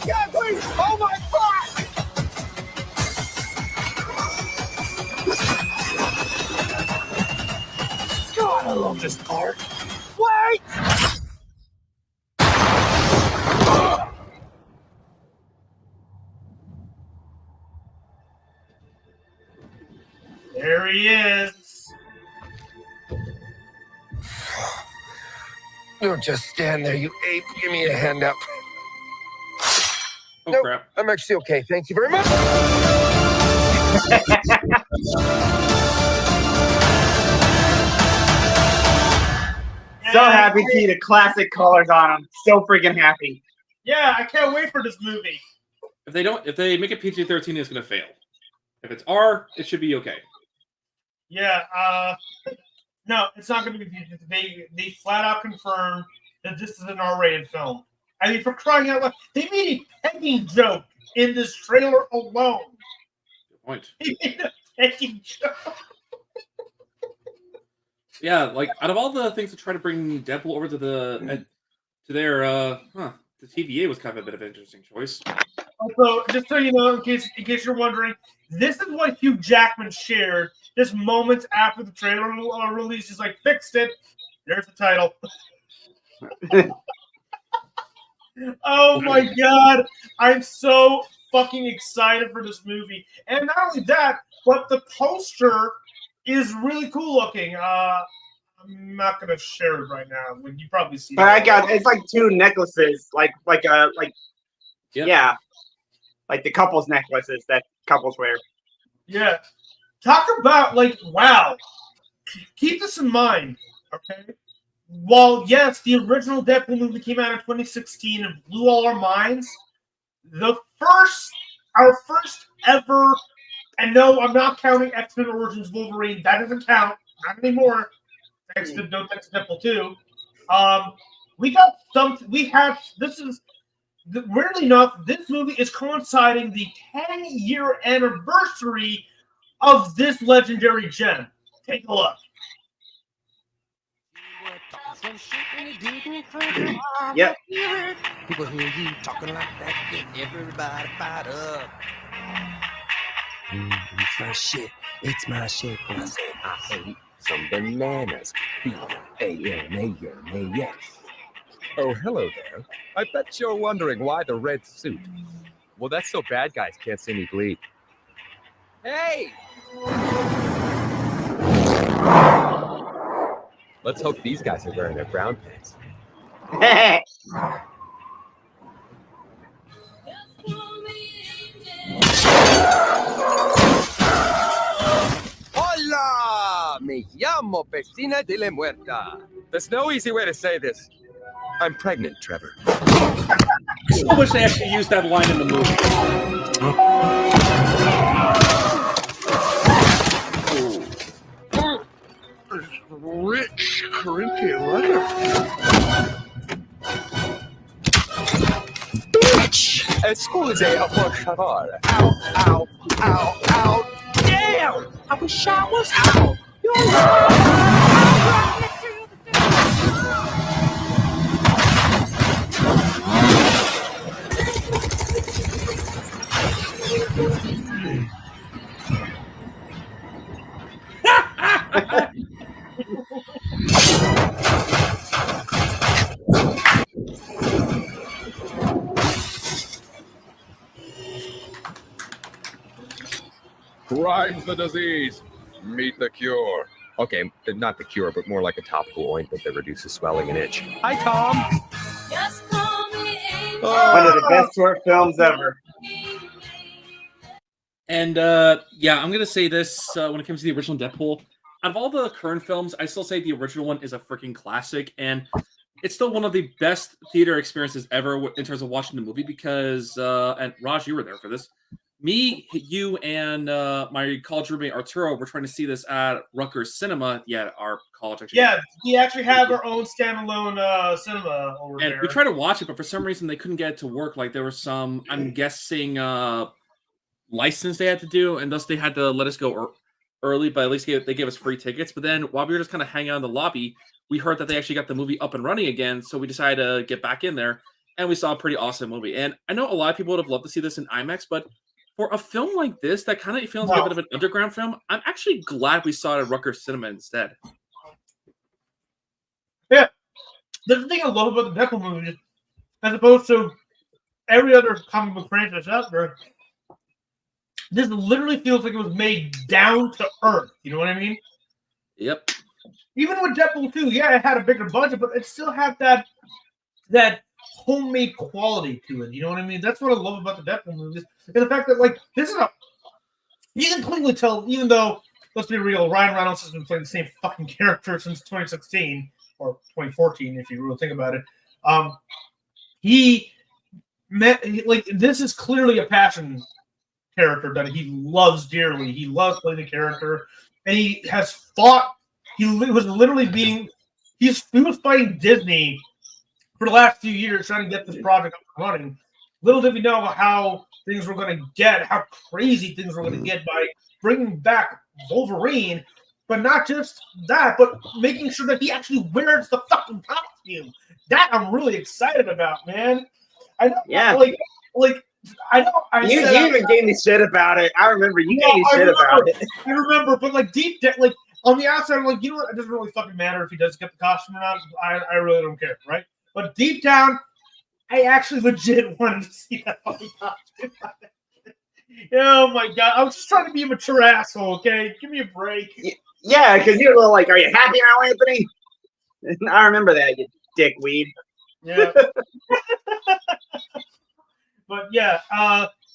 God, please! Oh my God! God, I love this part. Wait! There he is. Don't just stand there, you ape. Give me a hand up. Oh, Nope, crap. I'm actually okay. Thank you very much. So happy to see the classic colors on them. So freaking happy. Yeah, I can't wait for this movie. If they make it PG-13, it's gonna fail. If it's R, it should be okay. Yeah, no, it's not going to be PG. They flat out confirmed that this is an R-rated film. I mean, for crying out loud, they made a pegging joke in this trailer alone. Good point. They made a pegging joke. Yeah, like out of all the things to try to bring Deadpool over to the TVA was kind of a bit of an interesting choice. Also, just so you know, in case you're wondering, this is what Hugh Jackman shared just moments after the trailer release. He's like, fixed it. There's the title. Oh my God. I'm so fucking excited for this movie. And not only that, but the poster is really cool looking. I'm not gonna share it right now. When you probably see But it. I got it's like two necklaces, yeah, like the couples necklaces that couples wear. Yeah. Talk about, like, wow. Keep this in mind, okay? While, yes, the original Deadpool movie came out in 2016 and blew all our minds, our first ever, and no, I'm not counting X-Men Origins Wolverine, that doesn't count, not anymore, thanks to Deadpool 2. Weirdly enough, this movie is coinciding the 10-year anniversary of this legendary gem. Take a look. Yep. People hear you talking like that, get everybody fired up. It's my shit. It's my shit. When I say I hate some bananas. B-A-N-A-N-A-S. Oh, hello there. I bet you're wondering why the red suit. Well, that's so bad guys can't see me bleed. Hey! Let's hope these guys are wearing their brown pants. Hola! Me llamo Vecina de la Muerta. There's no easy way to say this. I'm pregnant, Trevor. I wish they actually used that line in the movie. Rich Corinthian letter. Bitch! Excuse, por favor. Ow, ow, ow, ow. Damn! I wish I was out. Crime's the disease. Meet the cure. Okay, not the cure, but more like a topical ointment that reduces swelling and itch. Hi, Tom. One of the best short films ever. And yeah, I'm gonna say this when it comes to the original Deadpool. Out of all the current films, I still say the original one is a freaking classic, and it's still one of the best theater experiences ever in terms of watching the movie. Because and Raj, you were there for this. Me, you, and my college roommate Arturo were trying to see this at Rutgers Cinema. Yeah, our college actually. Yeah, we actually have our own standalone cinema over And there. we tried to watch it, but for some reason they couldn't get it to work. Like there was some, I'm guessing, license they had to do, and thus they had to let us go early. But at least they gave us free tickets. But then while we were just kind of hanging out in the lobby, we heard that they actually got the movie up and running again. So we decided to get back in there, and we saw a pretty awesome movie. And I know a lot of people would have loved to see this in IMAX, but for a film like this that kind of feels like a bit of an underground film, I'm actually glad we saw it at Rutgers Cinema instead. Yeah. The thing I love about the Deadpool movies, as opposed to every other comic book franchise out there, this literally feels like it was made down to earth. You know what I mean? Yep. Even with Deadpool 2, yeah, it had a bigger budget, but it still had that homemade quality to it. You know what I mean? That's what I love about the Deadpool movies. And the fact that, like, this is you can clearly tell, even though, let's be real, Ryan Reynolds has been playing the same fucking character since 2016 or 2014, if you really think about it. This is clearly a passion character that he loves dearly. He loves playing the character, and he has fought. He was fighting Disney for the last few years trying to get this project up and running. Little did we know how things were going to get, how crazy things were going to get by bringing back Wolverine, but not just that, but making sure that he actually wears the fucking costume. That I'm really excited about, man. I know, yeah. I know. You even gave me shit about it. I remember you gave me shit about it. I remember, but like deep down, like on the outside, I'm like, you know what? It doesn't really fucking matter if he does get the costume or not. I really don't care, right? But deep down, I actually legit wanted to see that fucking costume. Oh my god! I was just trying to be a mature asshole. Okay, give me a break. Yeah, because you're a little like, "Are you happy now, Anthony?" I remember that, you dickweed. Yeah. But yeah,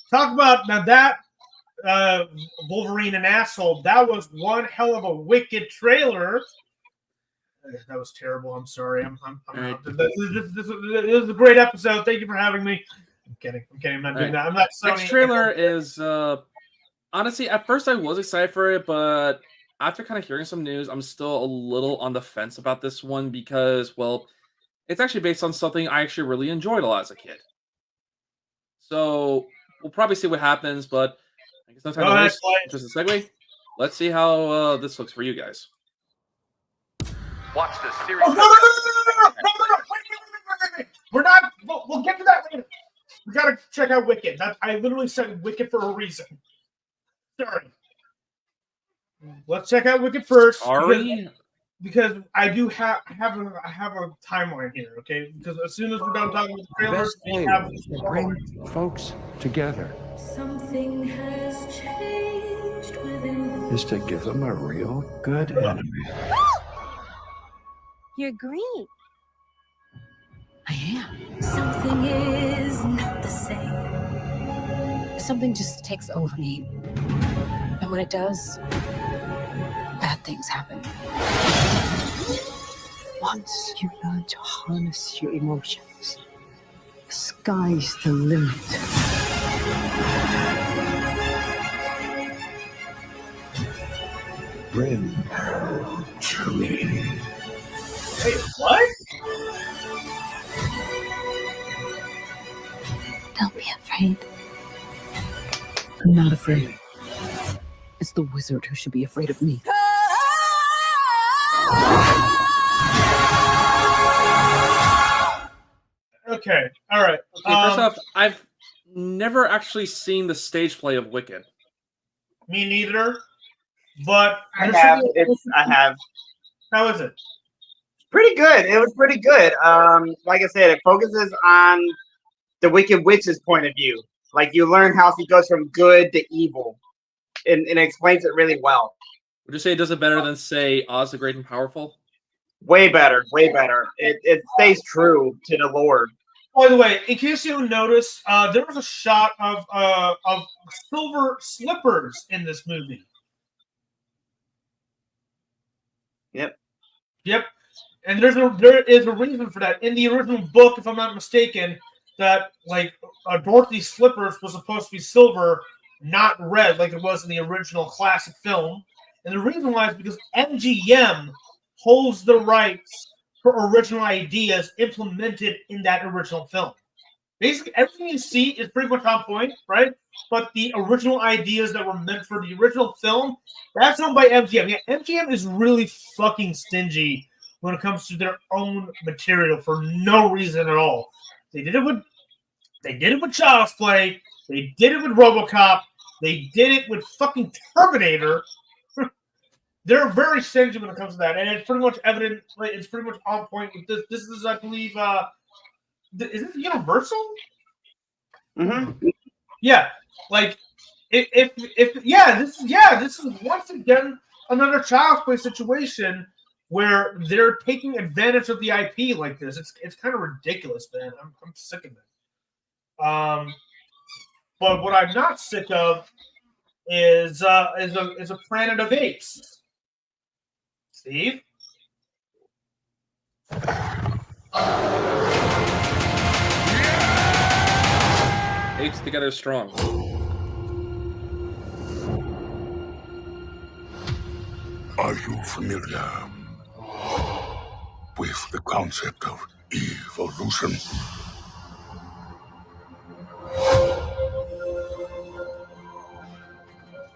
talk about now that Wolverine and asshole. That was one hell of a wicked trailer. That was terrible. I'm sorry. I'm this is a great episode. Thank you for having me. I'm kidding. I'm not doing that. I'm not. Next trailer is honestly, at first I was excited for it, but after kind of hearing some news, I'm still a little on the fence about this one because, well, it's actually based on something I actually really enjoyed a lot as a kid. So we'll probably see what happens, but I guess no time to waste. Just a segue. Let's see how this looks for you guys. Watch this series. Oh, no. Wait. We're not. We'll get to that later. We gotta check out Wicked. I literally said Wicked for a reason. Sorry. Let's check out Wicked first. Sorry. Because I do have a timeline here. Okay. Because as soon as we're done talking about the trailers, we have bring folks together. Something has changed. is to give them a real good enemy. You're green. I am. Something is not the same. Something just takes over me. And when it does, bad things happen. Once you learn to harness your emotions, the sky's the limit. Bring her to me. Wait, what? Don't be afraid. I'm not afraid. It's the wizard who should be afraid of me. Okay, all right. Okay, first off, I've never actually seen the stage play of Wicked. Me neither. But I have. How is it? Pretty good. It was pretty good. Like I said, it focuses on the Wicked Witch's point of view. Like you learn how she goes from good to evil, and it explains it really well. Would you say it does it better than, say, Oz the Great and Powerful? Way better, way better. It stays true to the lore. By the way, in case you noticed, there was a shot of silver slippers in this movie. Yep. Yep. And there is a reason for that. In the original book, if I'm not mistaken, that like Dorothy's slippers was supposed to be silver, not red, like it was in the original classic film. And the reason why is because MGM holds the rights for original ideas implemented in that original film. Basically, everything you see is pretty much on point, right? But the original ideas that were meant for the original film, that's owned by MGM. Yeah, MGM is really fucking stingy when it comes to their own material for no reason at all. They did it with Child's Play. They did it with RoboCop. They did it with fucking Terminator. They're very stingy when it comes to that, and it's pretty much evident. Like, it's pretty much on point with this. This is, I believe, is this Universal? Mm-hmm. Yeah, like this is once again another Child's Play situation where they're taking advantage of the IP like this. It's kind of ridiculous, man. I'm sick of it. But what I'm not sick of is a Planet of Apes. Steve? Apes together strong. Are you familiar with the concept of evolution?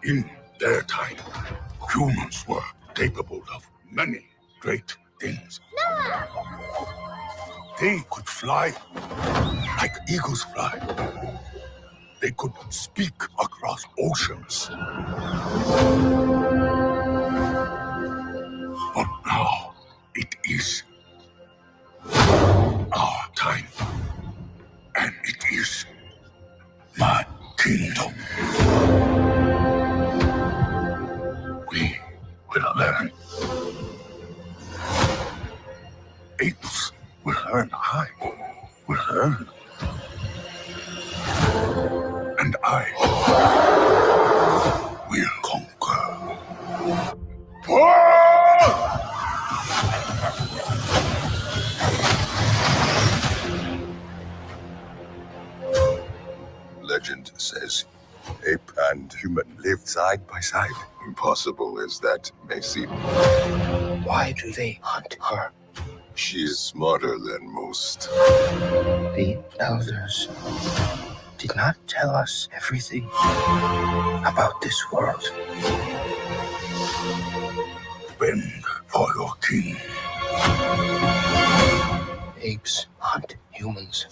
In their time, humans were capable of many great things. They could fly like eagles fly. They could speak across oceans. But now it is our time, and it is my kingdom. We will learn. Apes will learn. I will learn. And I will conquer. Legend says ape and human lived side by side. Impossible as that may seem. Why do they hunt her? She's smarter than most. The elders did not tell us everything about this world. Bend for your king. Apes hunt humans.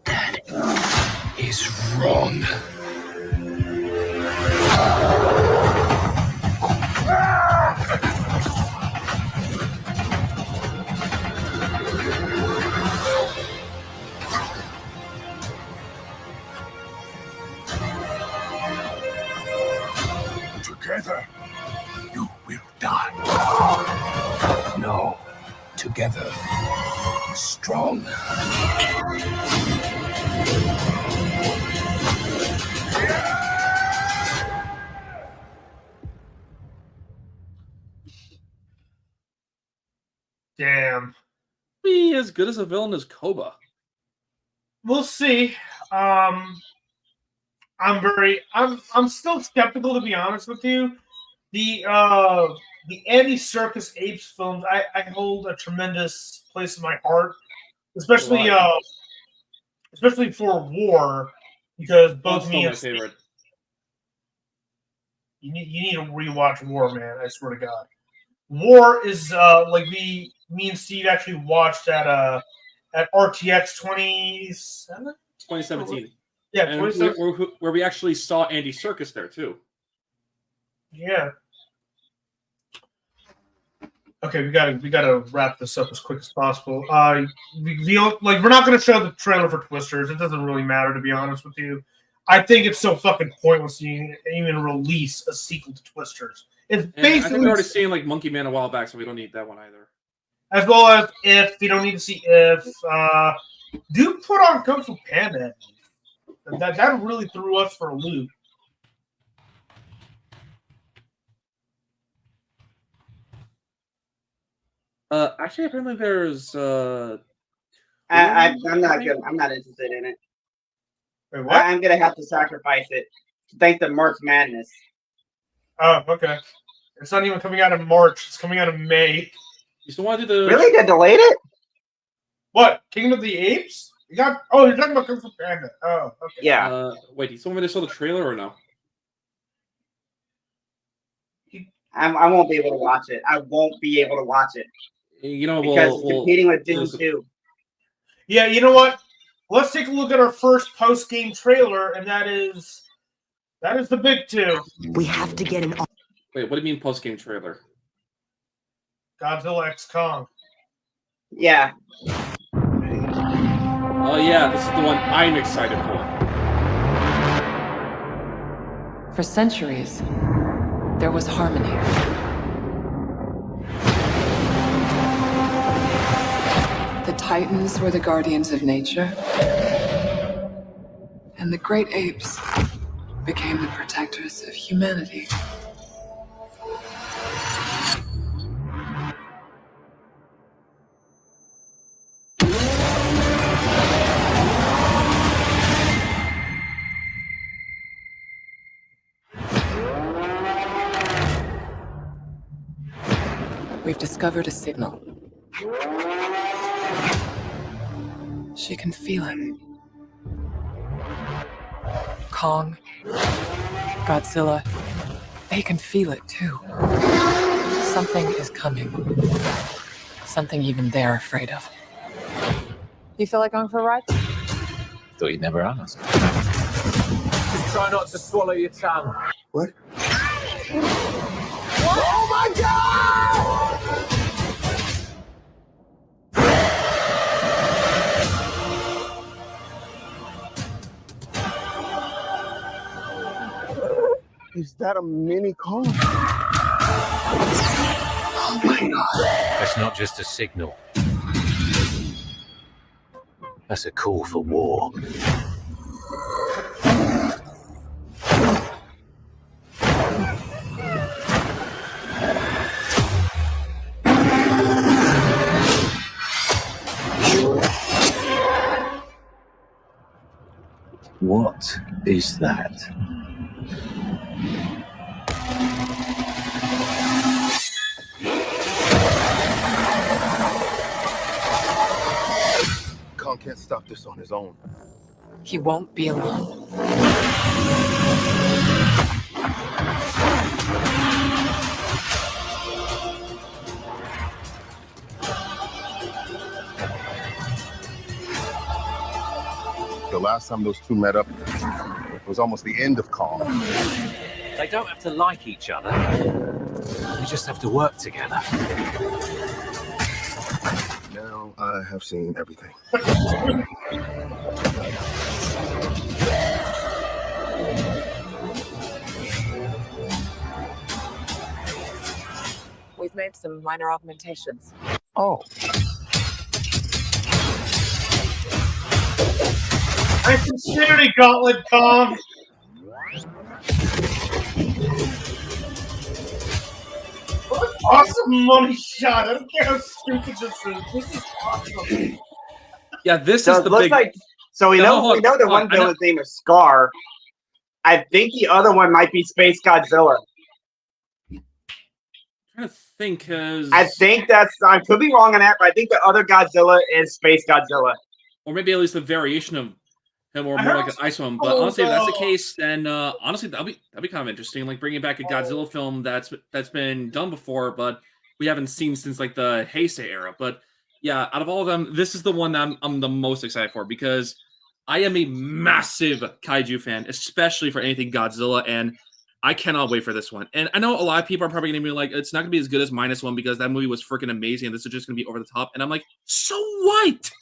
That is wrong. Together, you will die. No. Together. Strong. Damn. Be as good as a villain as Koba. We'll see. I'm still skeptical, to be honest with you. The Andy Serkis Apes films, I hold a tremendous place in my heart, especially for War, because both me Still my and favorite. you need to rewatch War, man. I swear to God, War is like me and Steve actually watched at RTX 2017. Yeah, and 2017. where we actually saw Andy Serkis there too. Yeah. Okay, we gotta wrap this up as quick as possible. We're not gonna show the trailer for Twisters. It doesn't really matter, to be honest with you. I think it's so fucking pointless to even release a sequel to Twisters. It's basically. I think we're already seeing like Monkey Man a while back, so we don't need that one either. As well as If. You don't need to see If. Do put on Kung Fu Panda. That really threw us for a loop. Actually, apparently there's. I'm not good. I'm not interested in it. Wait, what? I'm gonna have to sacrifice it. Thanks to March Madness. Oh, okay. It's not even coming out in March. It's coming out in May. You still want to do the? Really? They delayed it? What? Kingdom of the Apes? Oh, you're talking about Kung Fu Panda. Oh, okay. Yeah. Wait, do you still want me to show the trailer or no? I won't be able to watch it. I won't be able to watch it. You know, because it's competing with Doom 2. Yeah, you know what? Let's take a look at our first post-game trailer, and that is the big two. We have to get an. Wait, what do you mean post-game trailer? Godzilla X Kong. Yeah. Oh yeah, this is the one I'm excited for. For centuries, there was harmony. The Titans were the guardians of nature, and the great apes became the protectors of humanity. We've discovered a signal. She can feel it. Kong, Godzilla, they can feel it too. Something is coming. Something even they're afraid of. You feel like going for a ride? Thought you'd never ask. Just try not to swallow your tongue. What? Oh my God! Is that a mini car? Oh my God. That's not just a signal. That's a call for war. What is that? Kong can't stop this on his own. He won't be alone. The last time those two met up, it was almost the end of Kong. They don't have to like each other. They just have to work together. Now I have seen everything. made some minor augmentations. Oh. Nice Infinity Gauntlet, Tom. What an awesome money shot. I don't care how stupid this is. This is awesome. Yeah, this So is it the looks big. like so we know hold that on, one villain's name is Scar. I think the other one might be Space Godzilla. I'm trying to think, because I think I could be wrong on that, but I think the other Godzilla is Space Godzilla. or maybe at least a variation of him, or I more heard like an ice one. But also- honestly, if that's the case, then honestly, that'd be kind of interesting. Like bringing back a Godzilla film that's been done before, but we haven't seen since like the Heisei era. But yeah, out of all of them, this is the one that I'm the most excited for because I am a massive kaiju fan, especially for anything Godzilla, and I cannot wait for this one. And I know a lot of people are probably going to be like, it's not going to be as good as -1 because that movie was freaking amazing, and this is just going to be over the top. And I'm like, so what?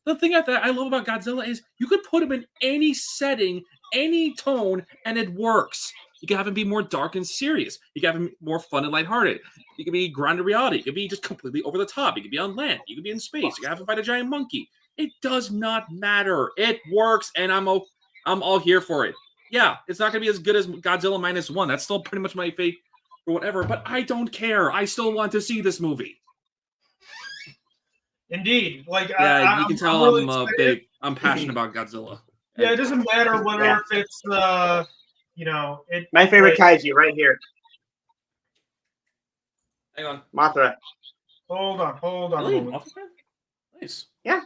The thing that I love about Godzilla is you could put him in any setting, any tone, and it works. You can have him be more dark and serious. You can have him more fun and lighthearted. You can be grounded reality. You can be just completely over the top. You can be on land. You can be in space. You can have him fight a giant monkey. It does not matter. It works, and I'm all here for it. Yeah, it's not going to be as good as Godzilla -1. That's still pretty much my fate or whatever, but I don't care. I still want to see this movie. Indeed. Like, Yeah, you can tell really I'm excited. I'm passionate about Godzilla. Yeah, it doesn't matter whether Yeah. if it's it. My favorite like, kaiju right here. Hang on. Mothra. Hold on. Really? a moment. Nice. Yeah.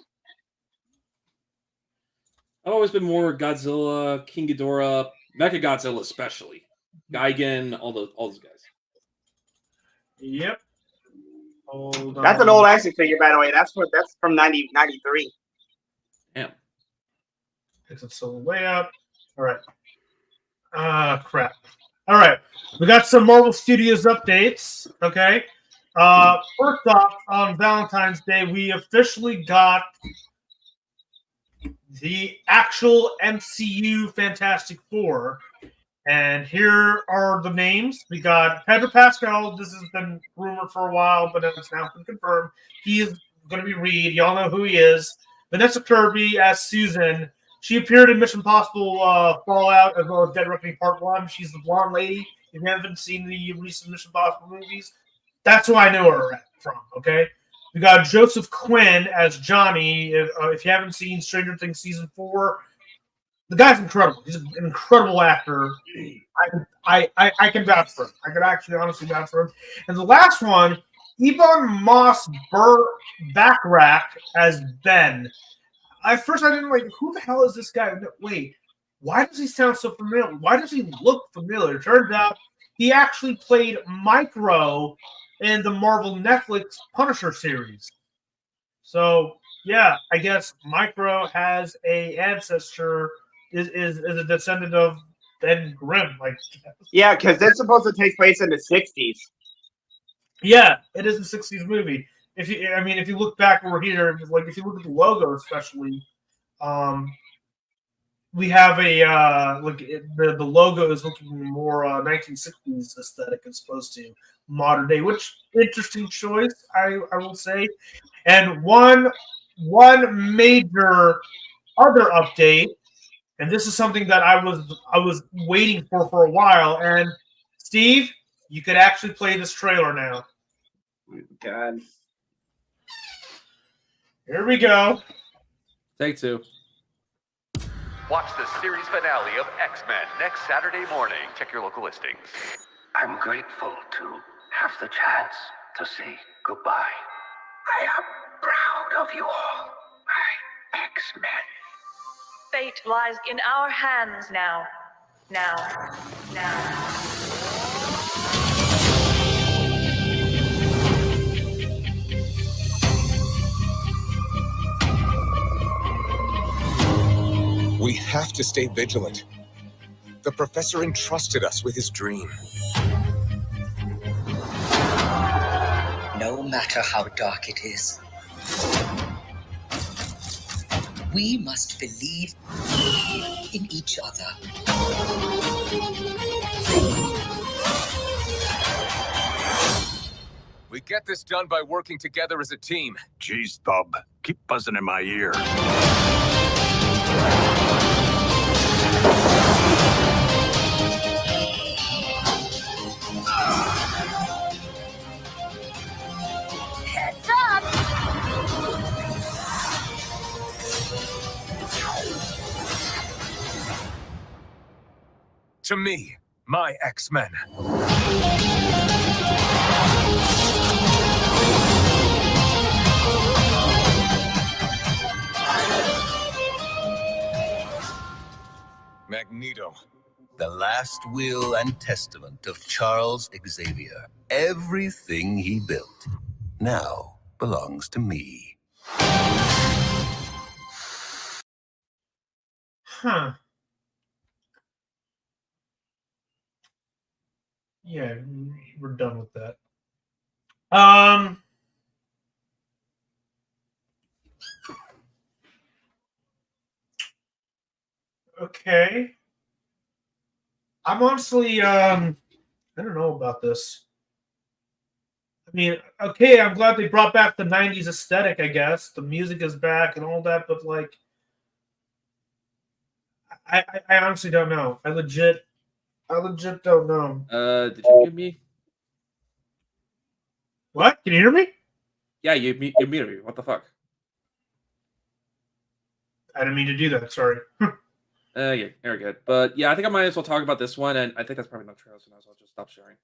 I've always been more Godzilla, King Ghidorah, Mechagodzilla especially. Gigan, all those guys. Yep. Hold That's an on. old action figure, by the way. That's from 93. Damn. Exit solo layout. All right. Crap. All right. We got some Marvel Studios updates. Okay. First off, on Valentine's Day, we officially got the actual MCU Fantastic Four. And here are the names. We got Pedro Pascal. This has been rumored for a while, but it's now been confirmed. He is going to be Reed. Y'all know who he is. Vanessa Kirby as Susan. She appeared in Mission Impossible Fallout as well as Dead Reckoning Part 1. She's the blonde lady. If you haven't seen the recent Mission Impossible movies, that's who I know her from, okay? We got Joseph Quinn as Johnny. If you haven't seen Stranger Things Season 4, the guy's incredible. He's an incredible actor. I can vouch for him. I could actually honestly vouch for him. And the last one, Ebon Moss Backrack as Ben. At first I didn't who the hell is this guy? No, wait, why does he sound so familiar? Why does he look familiar? Turns out he actually played Micro in the Marvel Netflix Punisher series. So yeah, I guess Micro has a ancestor, is a descendant of Ben Grimm. Yeah, because that's supposed to take place in the 60s. Yeah, it is a 60s movie. If you look back over here, if you look at the logo especially, we have the logo is looking more 1960s aesthetic as opposed to modern day, which interesting choice, I will say. And one major other update, and this is something that I was waiting for a while. And Steve, you could actually play this trailer now. God. Here we go. Take two. Watch the series finale of X-Men next Saturday morning. Check your local listings. I'm grateful to have the chance to say goodbye. I am proud of you all, my X-Men. Fate lies in our hands now. Now. We have to stay vigilant. The professor entrusted us with his dream. No matter how dark it is, we must believe in each other. We get this done by working together as a team. Gee, Stub, keep buzzing in my ear. Heads up! To me, my X-Men. Magneto. The last will and testament of Charles Xavier. Everything he built now belongs to me. Huh. Yeah, we're done with that. Okay. I'm honestly, I don't know about this. I mean, okay, I'm glad they brought back the 90s aesthetic, I guess. The music is back and all that, but like, I honestly don't know. I legit don't know. Did you mute me? What? Can you hear me? Yeah, you muted me. What the fuck? I didn't mean to do that. Sorry. Yeah, very good. But yeah, I think I might as well talk about this one, and I think that's probably not true, so I'll just stop sharing.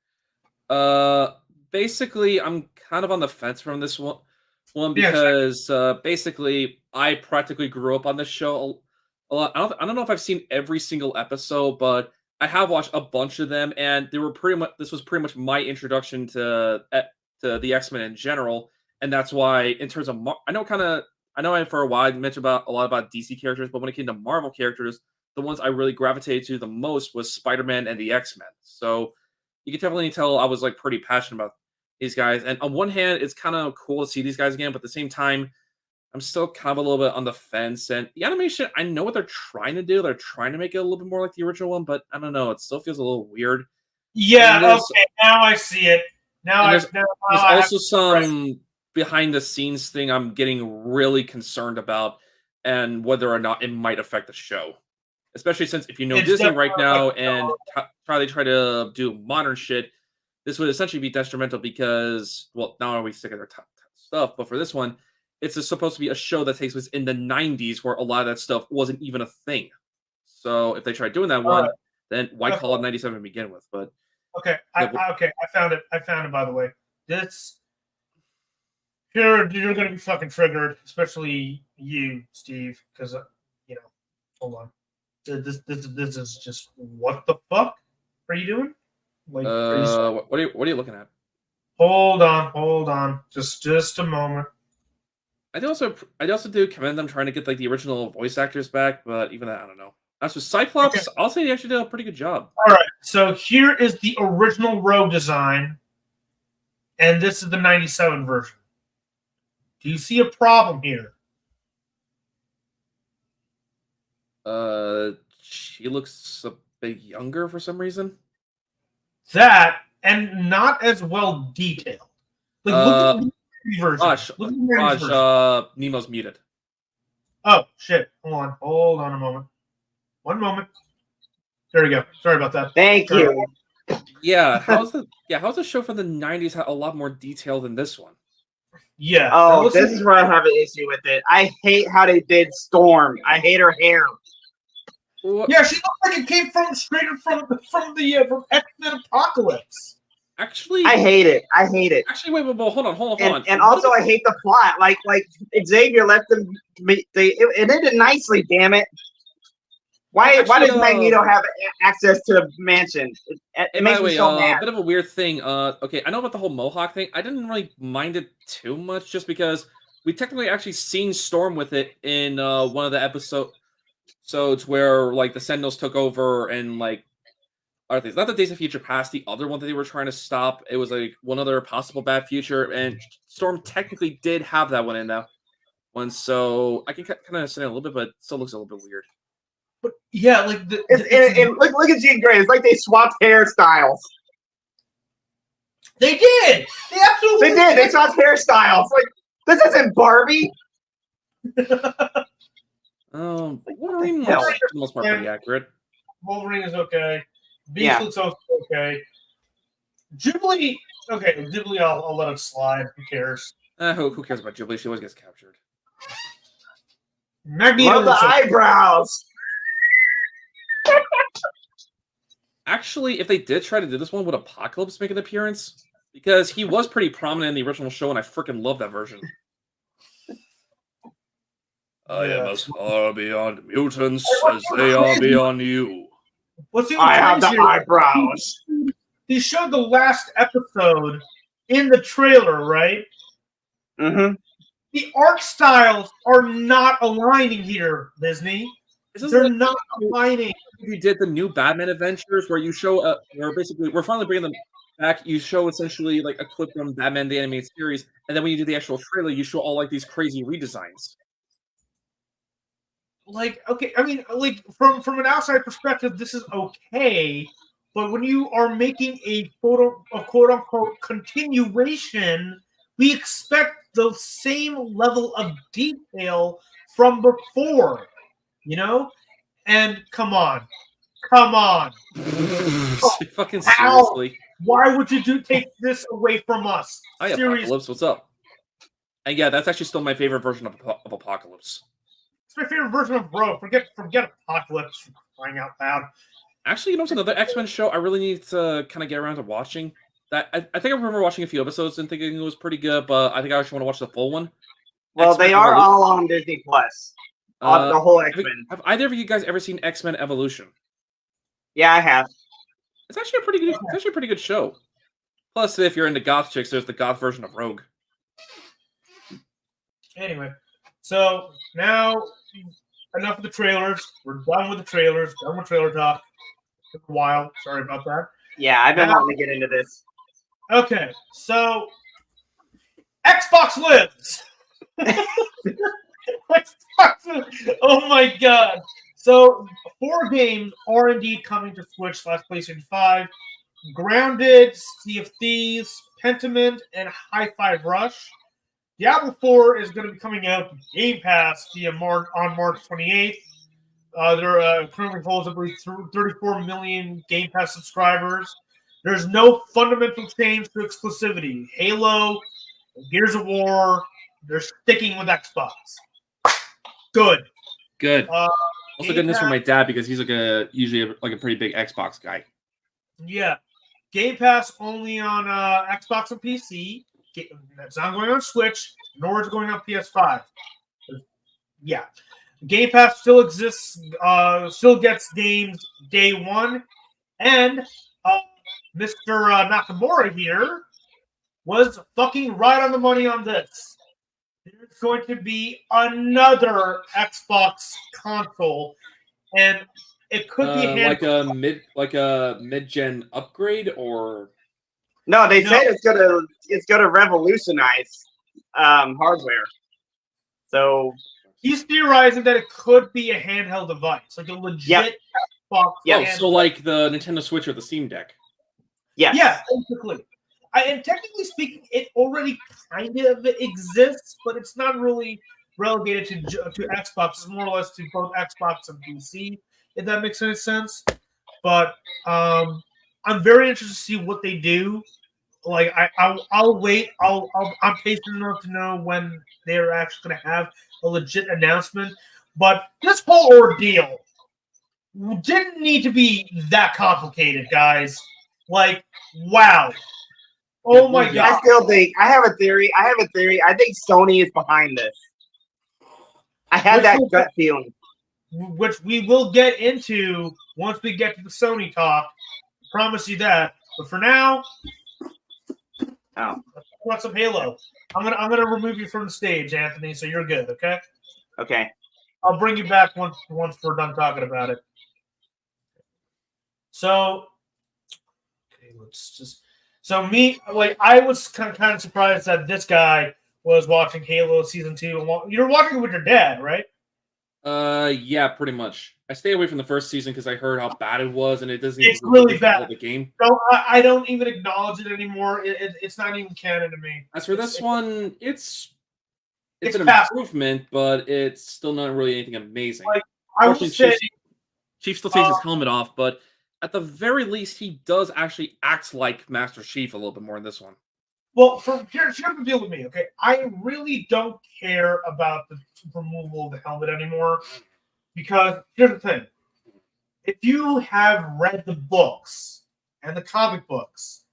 Basically, I'm kind of on the fence from this one because basically I practically grew up on this show a lot. I don't know if I've seen every single episode, but I have watched a bunch of them, and they were pretty much this was pretty much my introduction to the X-Men in general, and that's why in terms of I know I for a while I mentioned a lot about DC characters, but when it came to Marvel characters, the ones I really gravitated to the most was Spider-Man and the X-Men. So you can definitely tell I was like pretty passionate about these guys. And on one hand, it's kind of cool to see these guys again, but at the same time, I'm still kind of a little bit on the fence. And the animation, I know what they're trying to do. They're trying to make it a little bit more like the original one, but I don't know. It still feels a little weird. Yeah, okay, now I see it. There's also some behind the scenes thing I'm getting really concerned about, and whether or not it might affect the show. Especially since if you know Disney right now and they try to do modern shit, this would essentially be detrimental because, well, not only are we sick of their stuff, but for this one, it's supposed to be a show that takes place in the 90s where a lot of that stuff wasn't even a thing. So if they try doing that one, then why call it 97 to begin with? But okay, I found it. I found it, by the way. You're going to be fucking triggered, especially you, Steve, because, hold on. This is just, what the fuck are you doing? Like, what are you looking at? Hold on. Just a moment. I also do commend them trying to get like the original voice actors back, but even that, I don't know. As for Cyclops, okay. I'll say they actually did a pretty good job. All right, so here is the original Rogue design, and this is the 97 version. Do you see a problem here? She looks a bit younger for some reason. That and not as well detailed. Like look at the version. Raj, Nemo's muted. Oh shit! Hold on a moment. One moment. There we go. Sorry about that. Thank you. Yeah, how's the show from the 90s had a lot more detail than this one? Yeah. Oh, this is where I have an issue with it. I hate how they did Storm. I hate her hair. Yeah, she looks like it came straight from X-Men Apocalypse. Actually, I hate it. Actually, wait, hold on. And also, I hate the plot. Like Xavier let them. It ended nicely. Damn it. Why does Magneto have access to the mansion? It makes me so mad. A bit of a weird thing. Okay, I know about the whole Mohawk thing. I didn't really mind it too much, just because we technically actually seen Storm with it in one of the episodes where like the Sentinels took over and like other things. Not the Days of Future Past, the other one that they were trying to stop. It was like one other possible bad future, and Storm technically did have that one in that one. So I can kind of understand it a little bit, but it still looks a little bit weird. But yeah, like look at Jean Grey. It's like they swapped hairstyles. They did. They absolutely They did. They saw hairstyles. Like, this isn't Barbie. Wolverine hell? looks for the most part pretty accurate. Wolverine is okay. Beast Yeah. looks okay. Jubilee, okay. Jubilee, I'll let it slide. Who cares? Who cares about Jubilee? She always gets captured. Magneto Love the looks okay. eyebrows. Actually, if they did try to do this one, would Apocalypse make an appearance? Because he was pretty prominent in the original show, and I freaking love that version. I am as far beyond mutants as they are beyond you. What's I have the eyebrows. They showed the last episode in the trailer, right? Mm-hmm. The art styles are not aligning here, Disney. They're not aligning. You did the new Batman Adventures, where you show where basically we're finally bringing them back. You show essentially like a clip from Batman the Animated Series, and then when you do the actual trailer, you show all like these crazy redesigns. Like, okay, I mean, like from an outside perspective, this is okay, but when you are making a quote unquote continuation, we expect the same level of detail from before, you know? And come on. Fucking How? seriously. Why would you take this away from us? Hi, Apocalypse, what's up? And yeah, that's actually still my favorite version of Apocalypse. It's my favorite version of Rogue. Forget Apocalypse for crying out loud. Actually, you know, it's another X-Men show I really need to kind of get around to watching. That I think I remember watching a few episodes and thinking it was pretty good, but I think I actually want to watch the full one. Well, X-Men they are Evolution. all on Disney Plus. The whole X-Men. Have either of you guys ever seen X-Men Evolution? Yeah, I have. It's actually a pretty good. It's actually a pretty good show. Plus, if you're into goth chicks, there's the goth version of Rogue. Anyway, so now enough of the trailers. We're done with the trailers. Done with trailer talk. Took a while. Sorry about that. Yeah, I've been wanting to get into this. Okay, so Xbox lives. Oh my god! So 4 games are indeed coming to Switch / PlayStation 5. Grounded, Sea of Thieves, Pentiment, and Hi-Fi Rush. Diablo 4 is going to be coming out Game Pass on March 28th. There currently holds, I believe, 34 million Game Pass subscribers. There's no fundamental change to exclusivity. Halo, Gears of War, they're sticking with Xbox. Good. Also, good news for my dad because he's usually a pretty big Xbox guy. Yeah. Game Pass only on Xbox and PC. It's not going on Switch, nor is it going on PS5. Yeah. Game Pass still exists, still gets games day one. And Mr. Nakamura here was fucking right on the money on this. There's going to be another Xbox console, and it could be like a mid-gen upgrade, or no? They said it's gonna revolutionize hardware. So he's theorizing that it could be a handheld device, like a legit Xbox. Yeah, so like the Nintendo Switch or the Steam Deck. Yeah, basically. And technically speaking, it already kind of exists, but it's not really relegated to Xbox. It's more or less to both Xbox and PC, if that makes any sense. But I'm very interested to see what they do. Like I'll wait. I'm patient enough to know when they're actually going to have a legit announcement. But this whole ordeal didn't need to be that complicated, guys. Like, wow. Oh my god! I still think I have a theory. I think Sony is behind this. I had that gut feeling, which we will get into once we get to the Sony talk. I promise you that. But for now, let's watch some Halo. I'm gonna remove you from the stage, Anthony. So you're good, okay? Okay. I'll bring you back once we're done talking about it. So, okay, let's just. So I was kind of surprised that this guy was watching Halo Season 2. You're watching it with your dad, right? Yeah, pretty much. I stay away from the first season because I heard how bad it was, and it doesn't. It's really follow bad. the game. No, I don't even acknowledge it anymore. It's not even canon to me. As for this one, it's It's an past. improvement, but it's still not really anything amazing. Like, I will Unfortunately, say, Chief still takes his helmet off, but at the very least, he does actually act like Master Chief a little bit more in this one. well, here's the deal with me, okay? I really don't care about the removal of the helmet anymore because here's the thing. If you have read the books and the comic books,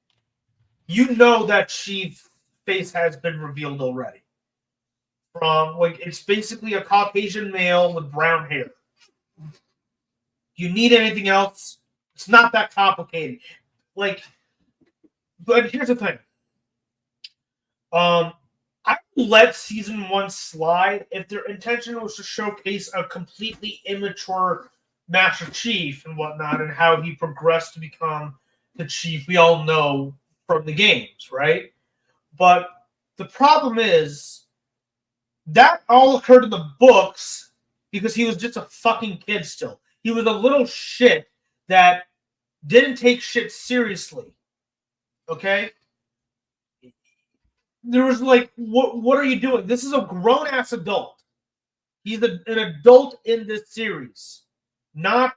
you know that Chief's face has been revealed already. From it's basically a Caucasian male with brown hair. You need anything else? It's not that complicated. But here's the thing. I will let season 1 slide if their intention was to showcase a completely immature Master Chief and whatnot, and how he progressed to become the Chief we all know from the games, right? But the problem is that all occurred in the books because he was just a fucking kid still. He was a little shit that didn't take shit seriously. Okay? There was what are you doing? This is a grown-ass adult. He's an adult in this series. Not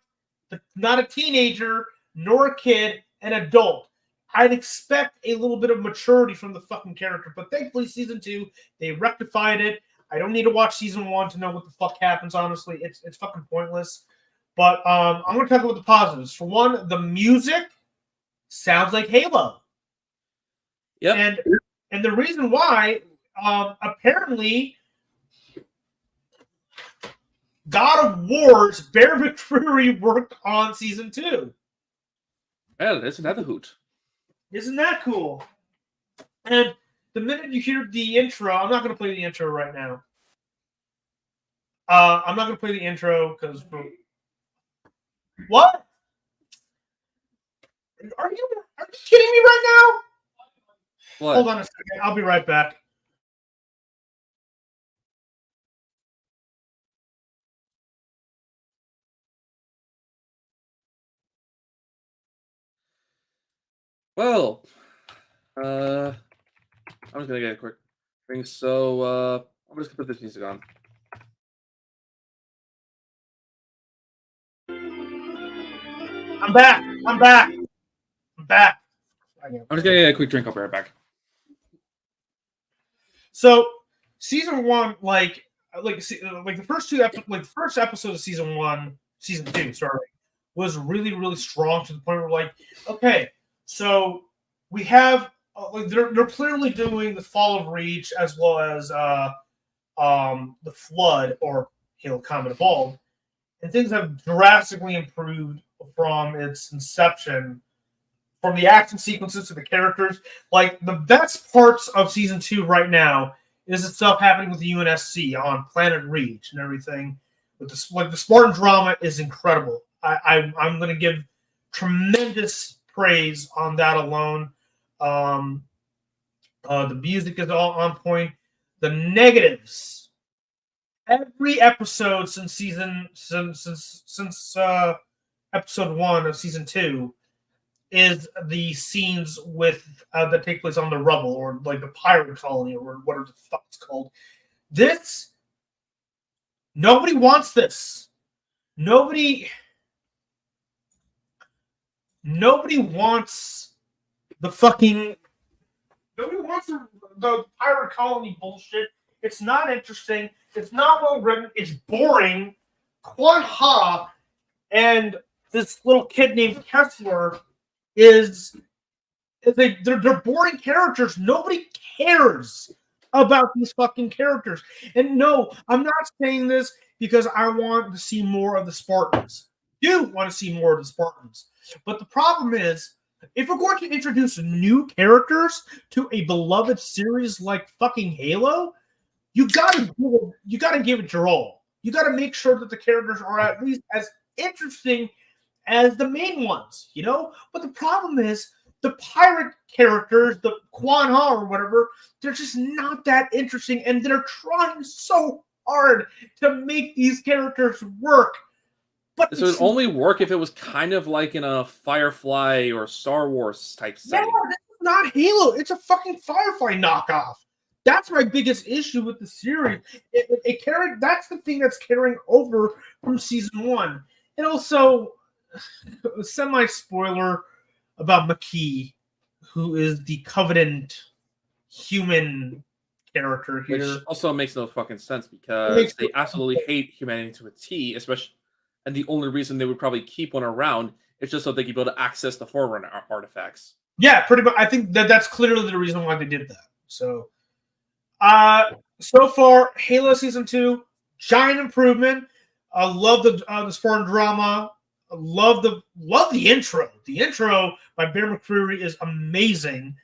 a teenager, nor a kid, an adult. I'd expect a little bit of maturity from the fucking character, but thankfully season 2, they rectified it. I don't need to watch season 1 to know what the fuck happens, honestly. It's fucking pointless. But I'm going to talk about the positives. For one, the music sounds like Halo. Yep. And the reason why, apparently, God of War's Bear McCreary worked on season 2. Yeah, that's another hoot. Isn't that cool? And the minute you hear the intro, I'm not going to play the intro right now. I'm not going to play the intro because... What? Are you kidding me right now? What? Hold on a second. I'll be right back. Well, I'm just gonna get a quick thing. So I'm just gonna put this music on. I'm back. I'm back. I'm just gonna get a quick drink. I'll be right back. So, season 1, the first first episode of season 2, was really, really strong to the point where okay, so we have they're clearly doing the Fall of Reach as well as the Flood or Halo Combat Evolved, and things have drastically improved from its inception. From the action sequences to the characters, the best parts of season 2 right now is the stuff happening with the UNSC on Planet Reach and everything. With the Spartan drama is incredible. I'm going to give tremendous praise on that alone. The music is all on point. The negatives. Every episode since episode 1 of season 2 is the scenes with that take place on the rubble or the pirate colony or whatever the fuck it's called. Nobody wants this. Nobody wants the fucking. Nobody wants the pirate colony bullshit. It's not interesting. It's not well written. It's boring. Quan Ha and this little kid named Kessler they're boring characters. Nobody cares about these fucking characters. And no, I'm not saying this because I want to see more of the Spartans. I do want to see more of the Spartans. But the problem is, if we're going to introduce new characters to a beloved series like fucking Halo, you gotta give it your all. You gotta make sure that the characters are at least as interesting as the main ones, But the problem is the pirate characters, the Quan Ha or whatever, they're just not that interesting, and they're trying so hard to make these characters work, But this would only work if it was kind of like in a Firefly or Star Wars type yeah, setting. this is not Halo. It's a fucking Firefly knockoff. That's my biggest issue with the series. It carried. That's the thing that's carrying over from season 1. And also, a semi-spoiler about McKee, who is the Covenant human character here. Which also makes no fucking sense because they absolutely hate humanity to a T, especially, and the only reason they would probably keep one around is just so they could be able to access the Forerunner artifacts. Yeah, pretty much. I think that's clearly the reason why they did that. So, so far, Halo Season 2, giant improvement. I love the Spartan drama. I love the intro. The intro by Bear McCreary is amazing.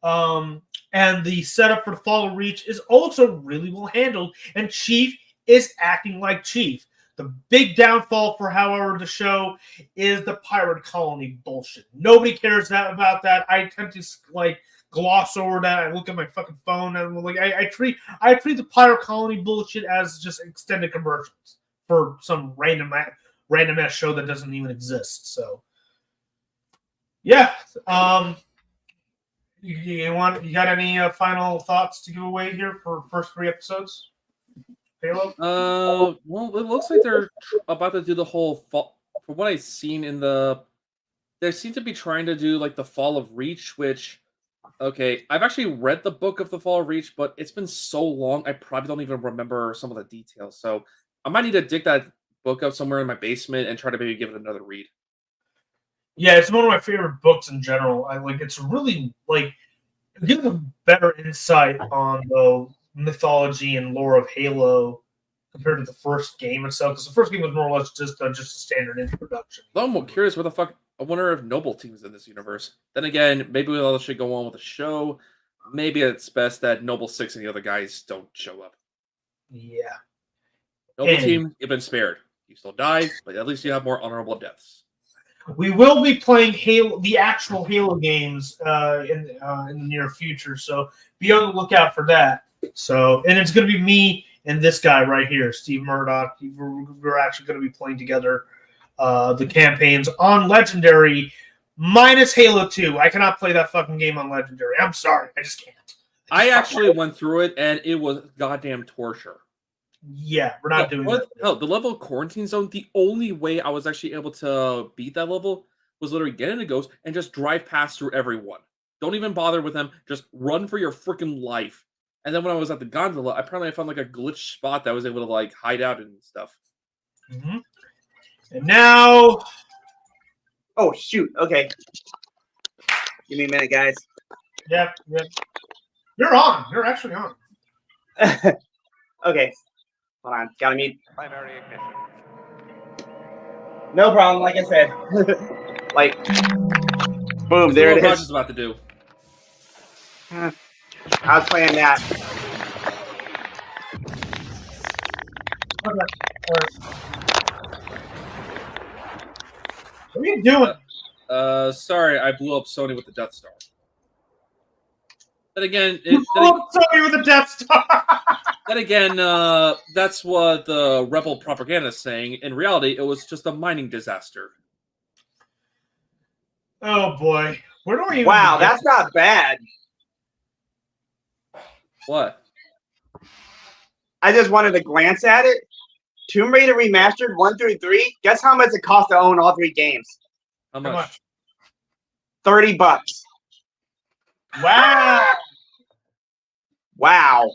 And the setup for the Fall of Reach is also really well handled. And Chief is acting like Chief. The big downfall for, however, the show is the pirate colony bullshit. Nobody cares about that. I tend to gloss over that. I look at my fucking phone and I'm like, I treat the pirate colony bullshit as just extended commercials for some random ass show that doesn't even exist. So, yeah. You got any final thoughts to give away here for first 3 episodes? Halo? Well, it looks like they're about to do the whole fall. From what I've seen they seem to be trying to do like the Fall of Reach, which, okay, I've actually read the book of the Fall of Reach, but it's been so long, I probably don't even remember some of the details. So I might need to dig that book up somewhere in my basement and try to maybe give it another read. Yeah, it's one of my favorite books in general. It's really it gives a better insight on the mythology and lore of Halo compared to the first game itself. Because the first game was more or less just a standard introduction. I'm more curious what the fuck. I wonder if Noble Team's in this universe. Then again, maybe with all this shit going on with the show, maybe it's best that Noble 6 and the other guys don't show up. Yeah. Noble Team, you've been spared. You still die, but at least you have more honorable deaths. We will be playing the actual Halo games in the near future, so be on the lookout for that. So, and it's going to be me and this guy right here, Steve Murdoch. We're actually going to be playing together the campaigns on Legendary, minus Halo 2. I cannot play that fucking game on Legendary. I'm sorry, I just can't. I actually went through it, and it was goddamn torture. Yeah, we're not doing that. Hell, the level of Quarantine Zone, the only way I was actually able to beat that level was literally get in a Ghost and just drive past through everyone. Don't even bother with them. Just run for your freaking life. And then when I was at the gondola, apparently I found a glitch spot that I was able to hide out and stuff. Mm-hmm. And now... Oh, shoot. Okay. Give me a minute, guys. Yep. You're on. You're actually on. Okay. Hold on. Gotta mute. Primary ignition. No problem. Like I said. Boom. There it is. What Roger's about to do. I was playing that. What are you doing? Sorry, I blew up Sony with the Death Star. Then again, Sony with the Death Star. Then again, that's what the rebel propaganda is saying. In reality, it was just a mining disaster. Oh boy, where do we? Wow, that's not bad. What? I just wanted to glance at it. Tomb Raider Remastered 1 through 3. Guess how much it costs to own all 3 games? How much? $30. Wow. Wow.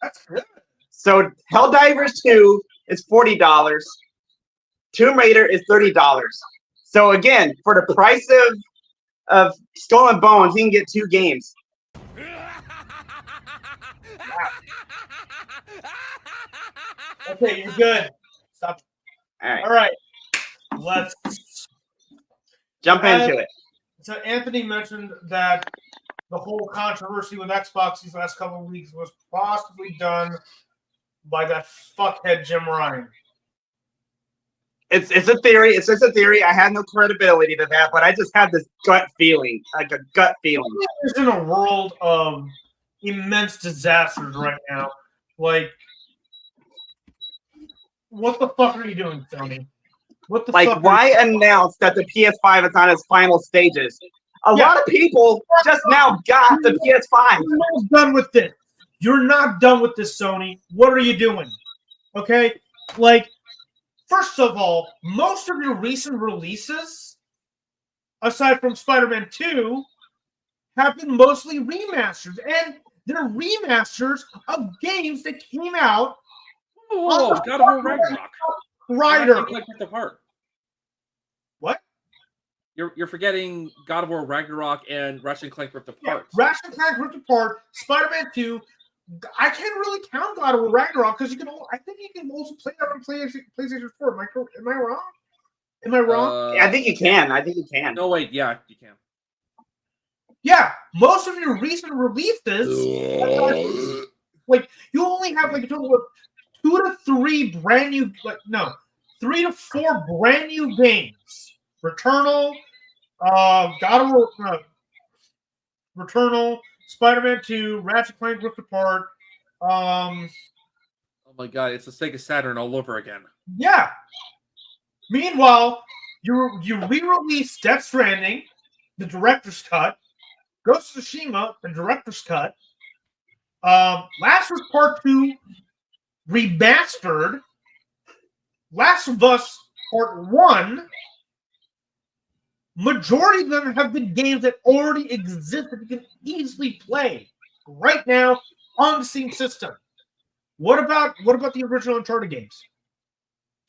That's good. So Helldivers 2 is $40. Tomb Raider is $30. So again, for the price of Skull and Bones, you can get 2 games. Okay, you're good. Stop. All right. Let's jump into it. So Anthony mentioned that the whole controversy with Xbox these last couple of weeks was possibly done by that fuckhead Jim Ryan. It's a theory. It's just a theory. I have no credibility to that, but I just have this gut feeling, like a gut feeling. We're in a world of immense disasters right now. Like, what the fuck are you doing, Sony? What the Like, fuck? why announce that the PS5 is on its final stages? A lot of people just now got the PS5. You're not done with this. You're not done with this, Sony. What are you doing? Okay? Like, first of all, most of your recent releases, aside from Spider-Man 2, have been mostly remasters. And they're remasters of games that came out Oh, God of War Ragnarok. Rider. What? You're forgetting God of War Ragnarok and Ratchet and Clank Rift Apart. Yeah, Ratchet and Clank Rift Apart, Spider-Man 2. I can't really count God of War Ragnarok because I think you can also play that on PlayStation 4. Am I wrong? Am I wrong? I think you can. I think you can. No, wait. Yeah, you can. Yeah, most of your recent releases, like you only have like a total of 2 to 3 brand new, 3 to 4 brand new games. Returnal, God of War, Returnal, Spider-Man 2, Ratchet & Clank Rift Apart. Oh my god, it's the Sega Saturn all over again. Yeah. Meanwhile, you re-release Death Stranding, the director's cut, Ghost of Tsushima, the director's cut, Last of Us Part 2 remastered, Last of Us Part 1. Majority of them have been games that already exist that you can easily play right now on the Steam system. What about the original Uncharted games?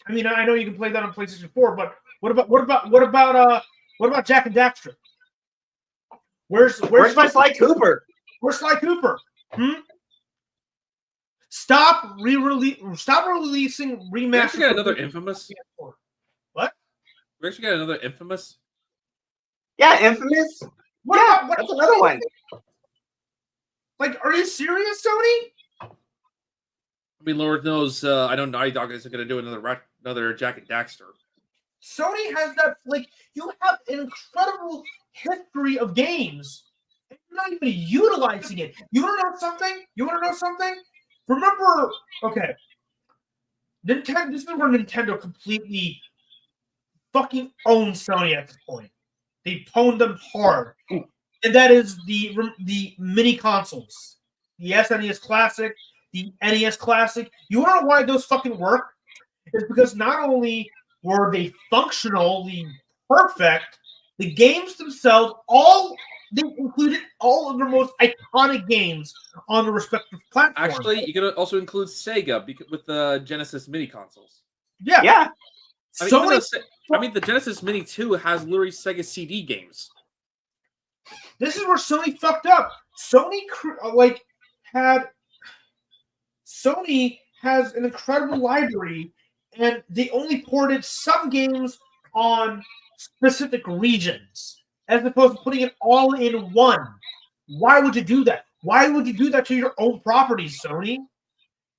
I mean, I know you can play that on PlayStation 4, but what about Jak and Daxter? Where's my Sly Cooper? Where's Sly Cooper? Stop releasing remasters. We actually got another Infamous. What? We actually got another Infamous. Yeah, Infamous. That's another one. Like, are you serious, Sony? I mean, Lord knows, I know Naughty Dog isn't going to do another Jak and Daxter. Sony has that, like, you have an incredible history of games. And you're not even utilizing it. You want to know something? Remember, okay, Nintendo. This is where Nintendo completely fucking owns Sony at this point. They pwned them hard, and that is the mini consoles, the SNES Classic, the NES Classic. You want to know why those fucking work? It's because not only were they functionally perfect, the games themselves they included all of their most iconic games on the respective platforms. Actually, you could also include Sega with the Genesis mini consoles. Yeah. I mean, the Genesis Mini 2 has literally Sega CD games. This is where Sony fucked up. Sony has an incredible library, and they only ported some games on specific regions, as opposed to putting it all in one. Why would you do that? Why would you do that to your own properties, Sony?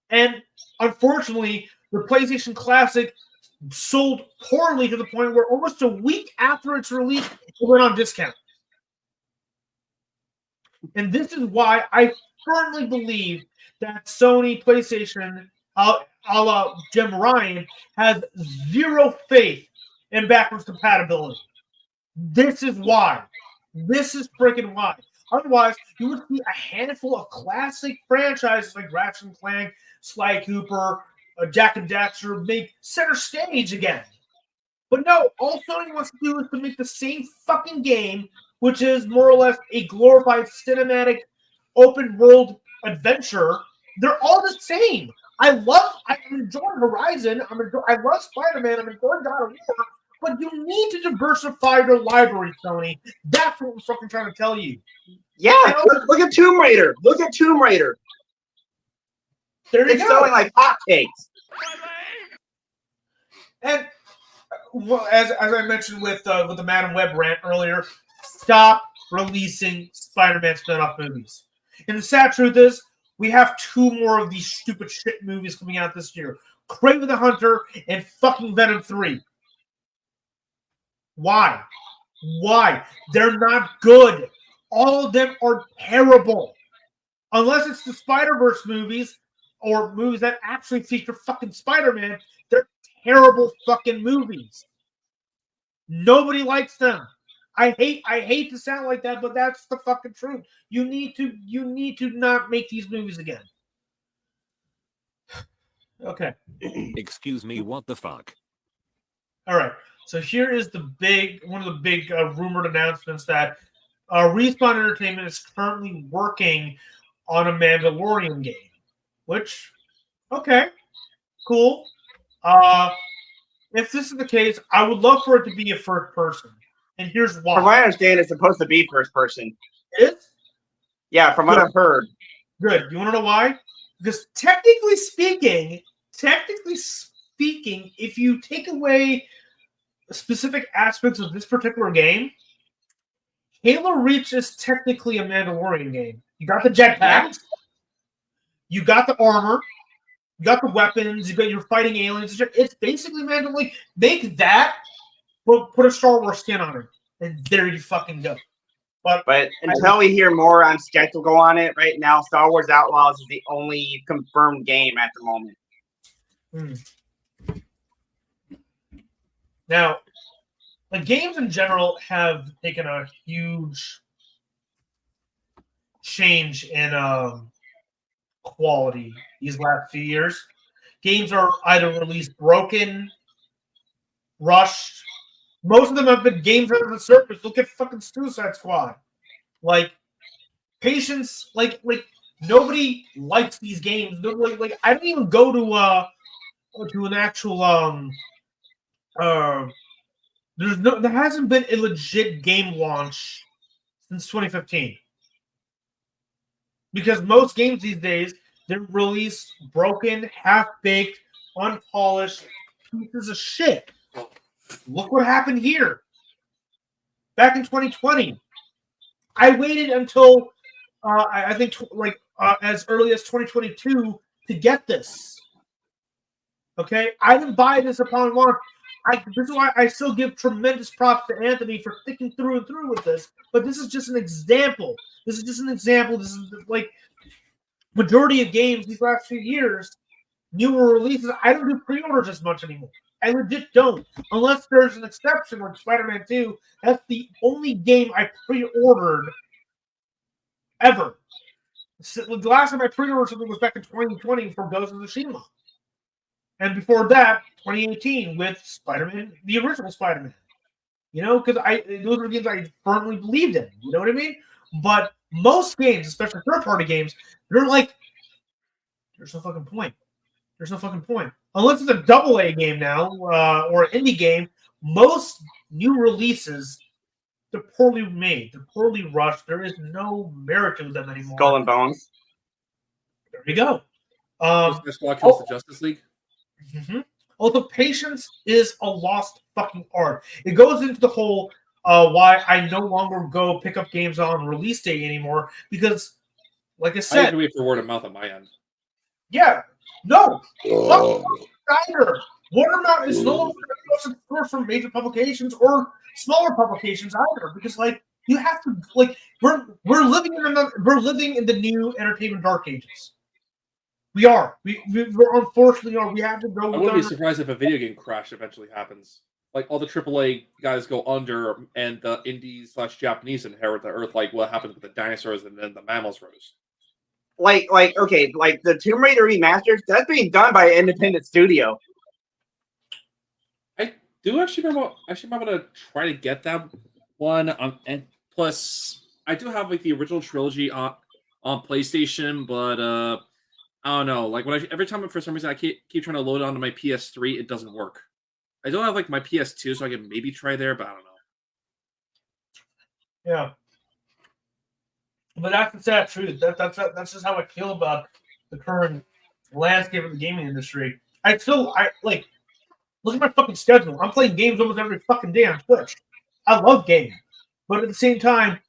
And unfortunately, the PlayStation Classic sold poorly to the point where almost a week after its release, it went on discount. And this is why I firmly believe that Sony PlayStation, a la Jim Ryan, has zero faith in backwards compatibility. This is why. This is freaking why. Otherwise, you would see a handful of classic franchises like Ratchet and Clank, Sly Cooper, Jak and Daxter make center stage again. But no, all Sony wants to do is to make the same fucking game, which is more or less a glorified cinematic open world adventure. They're all the same. I'm enjoying Horizon. I love Spider-Man. I'm enjoying God of War. But you need to diversify your library, Sony. That's what we're fucking trying to tell you. Yeah, look at Tomb Raider. Look at Tomb Raider. There you it's go. selling like hotcakes. And well, as I mentioned with the Madam Web rant earlier, stop releasing Spider-Man spin-off movies. And the sad truth is, we have 2 more of these stupid shit movies coming out this year: Kraven the Hunter and fucking Venom 3. Why? They're not good. All of them are terrible. Unless it's the Spider-Verse movies or movies that actually feature fucking Spider-Man, they're terrible fucking movies. Nobody likes them. I hate to sound like that, but that's the fucking truth. You need to not make these movies again. Okay. Excuse me, what the fuck? All right. So here is one of the big rumored announcements that Respawn Entertainment is currently working on a Mandalorian game. Which, okay, cool. If this is the case, I would love for it to be a first person. And here's why. From what I understand, it's supposed to be first person. It is? Yeah, from what I've heard. Good. You want to know why? Because technically speaking, if you take away specific aspects of this particular game, Halo Reach is technically a Mandalorian game. You got the jetpacks, you got the armor, you got the weapons, you're fighting aliens. It's basically Mandalorian. Make that, put a Star Wars skin on it, and there you fucking go. But until we hear more on schedule go on it, right now, Star Wars Outlaws is the only confirmed game at the moment. Now, the games in general have taken a huge change in quality these last few years. Games are either released broken, rushed. Most of them have been games under the surface. Look at fucking Suicide Squad. Like, patience, like nobody likes these games. Nobody, like I don't even go to an actual there hasn't been a legit game launch since 2015. Because most games these days, they're released broken, half-baked, unpolished pieces of shit. Look what happened here. Back in 2020. I waited until I think as early as 2022 to get this. Okay? I didn't buy this upon launch. This is why I still give tremendous props to Anthony for sticking through and through with this. But this is just an example. This is like majority of games these last few years, newer releases. I don't do pre-orders as much anymore. I legit don't. Unless there's an exception like Spider-Man 2. That's the only game I pre-ordered ever. The last time I pre-ordered something was back in 2020 for Ghost of Tsushima. And before that, 2018 with Spider-Man, the original Spider-Man. You know, because those are games I firmly believed in. You know what I mean? But most games, especially third-party games, they're like, there's no fucking point. There's no fucking point. Unless it's a double-A game now, or an indie game, most new releases, they're poorly made. They're poorly rushed. There is no merit to them anymore. Skull and Bones. There you go. Squad kills the Justice League. Mm-hmm. Also, patience is a lost fucking art. It goes into the whole why I no longer go pick up games on release day anymore because, like I said, I agree for word of mouth on my end. Yeah, no, fuck either. Word of mouth is no longer going to go from major publications or smaller publications either because, like, you have to we're living in the new entertainment dark ages. We are. We're unfortunately are. We have to go. I wouldn't be surprised if a video game crash eventually happens. Like all the AAA guys go under, and the indies / Japanese inherit the earth. Like what happened with the dinosaurs and then the mammals rose. Like the Tomb Raider remasters. That's being done by an independent studio. I do actually remember. I'm gonna try to get that one. And plus, I do have like the original trilogy on PlayStation, but I don't know. Like every time for some reason I keep trying to load onto my PS3, it doesn't work. I don't have like my PS2, so I can maybe try there, but I don't know. Yeah, but that's the sad truth. That's just how I feel about the current landscape of the gaming industry. I look at my fucking schedule. I'm playing games almost every fucking day on Twitch. I love gaming, but at the same time,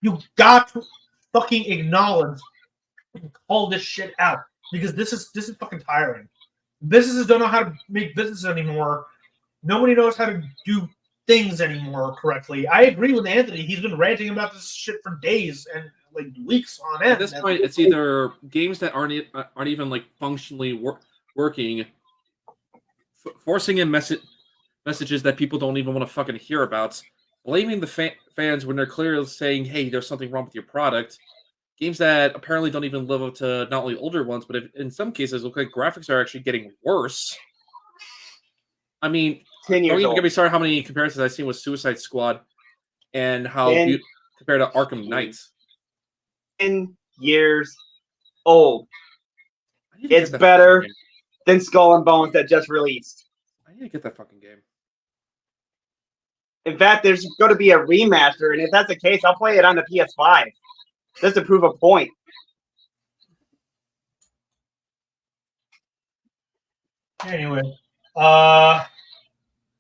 you got to fucking acknowledge. Call this shit out because this is fucking tiring. Businesses don't know how to make business anymore. Nobody knows how to do things anymore correctly. I agree with Anthony. He's been ranting about this shit for days and like weeks on end. At this point, it's either games that aren't even like functionally working, forcing in messages that people don't even want to fucking hear about, blaming the fans when they're clearly saying, hey, there's something wrong with your product. Games that apparently don't even live up to not only older ones, but in some cases look like graphics are actually getting worse. I mean, 10 don't years even old. get me started how many comparisons I've seen with Suicide Squad and how 10 compared to Arkham Knight. 10 years old. need to It's get that better fucking game. than Skull and Bones that just released. I need to get that fucking game. In fact, there's going to be a remaster, and if that's the case, I'll play it on the PS5 just to prove a point. Anyway, by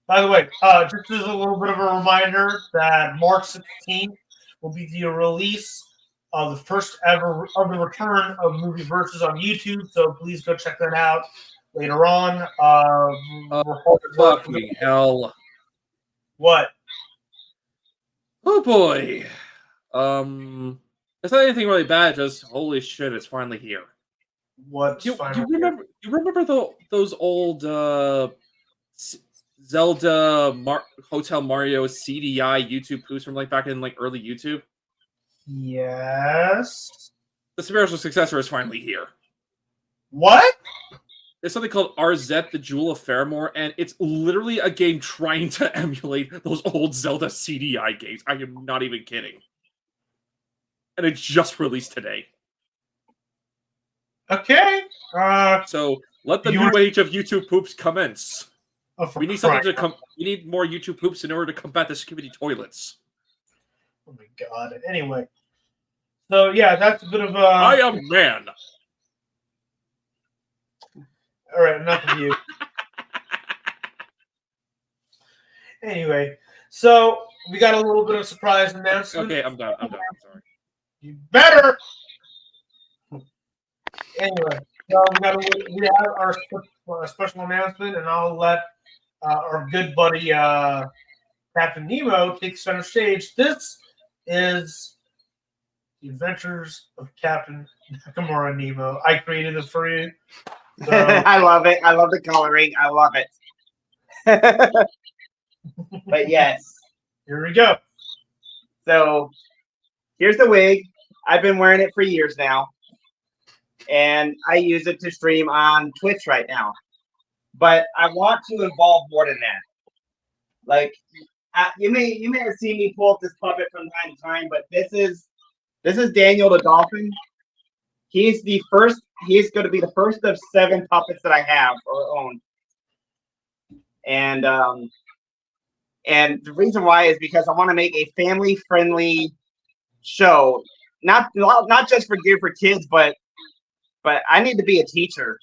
the way, just as a little bit of a reminder that March 16th will be the release of the first ever of the return of Movie Versus on YouTube. So please go check that out later on. Fucking hell! What? Oh boy. It's not anything really bad. Just holy shit, it's finally here. What's You finally remember? You remember those old Zelda Hotel Mario CDI YouTube posts from like back in like early YouTube? Yes. The spiritual successor is finally here. What? There's something called RZ, the Jewel of Fairmore, and it's literally a game trying to emulate those old Zelda CDI games. I am not even kidding. And it just released today. Okay. So let the new age of YouTube poops commence. We need something to come. We need more YouTube poops in order to combat the skibbity toilets. Oh my god. Anyway. So yeah, that's a bit of a I am man. All right, enough of you. Anyway, so we got a little bit of surprise announcement. Okay, I'm done. I'm sorry. You better. Anyway, so we have our special announcement, and I'll let our good buddy Captain Nemo take center stage. This is the Adventures of Captain Nakamura Nemo. I created this for you. So, I love it. I love the coloring. I love it. But yes. Here we go. So here's the wig. I've been wearing it for years now. And I use it to stream on Twitch right now. But I want to involve more than that. Like you may have seen me pull up this puppet from time to time, but this is Daniel the Dolphin. He's going to be the first of 7 puppets that I have or own. And the reason why is because I want to make a family-friendly show, not just geared for kids, but I need to be a teacher,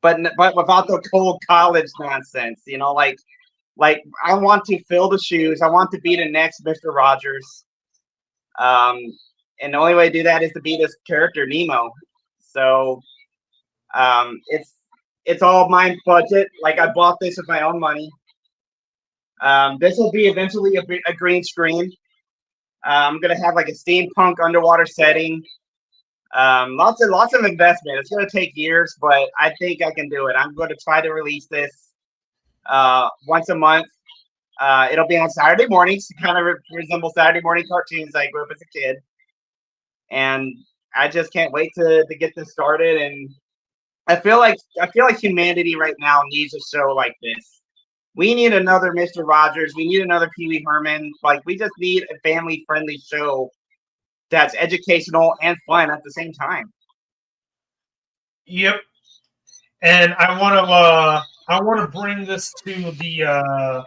but without the cold college nonsense, you know, like I want to fill the shoes. I want to be the next Mr. Rogers. And the only way to do that is to be this character Nemo. So it's all my budget. Like I bought this with my own money. This will be eventually a green screen. I'm gonna have like a steampunk underwater setting. Lots of investment. It's gonna take years, but I think I can do it. I'm going to try to release this once a month. It'll be on Saturday mornings to kind of resemble Saturday morning cartoons I grew up as a kid. And I just can't wait to get this started. And I feel like humanity right now needs a show like this. We need another Mr. Rogers. We need another Pee Wee Herman. Like we just need a family-friendly show that's educational and fun at the same time. Yep. And I want to bring this to the.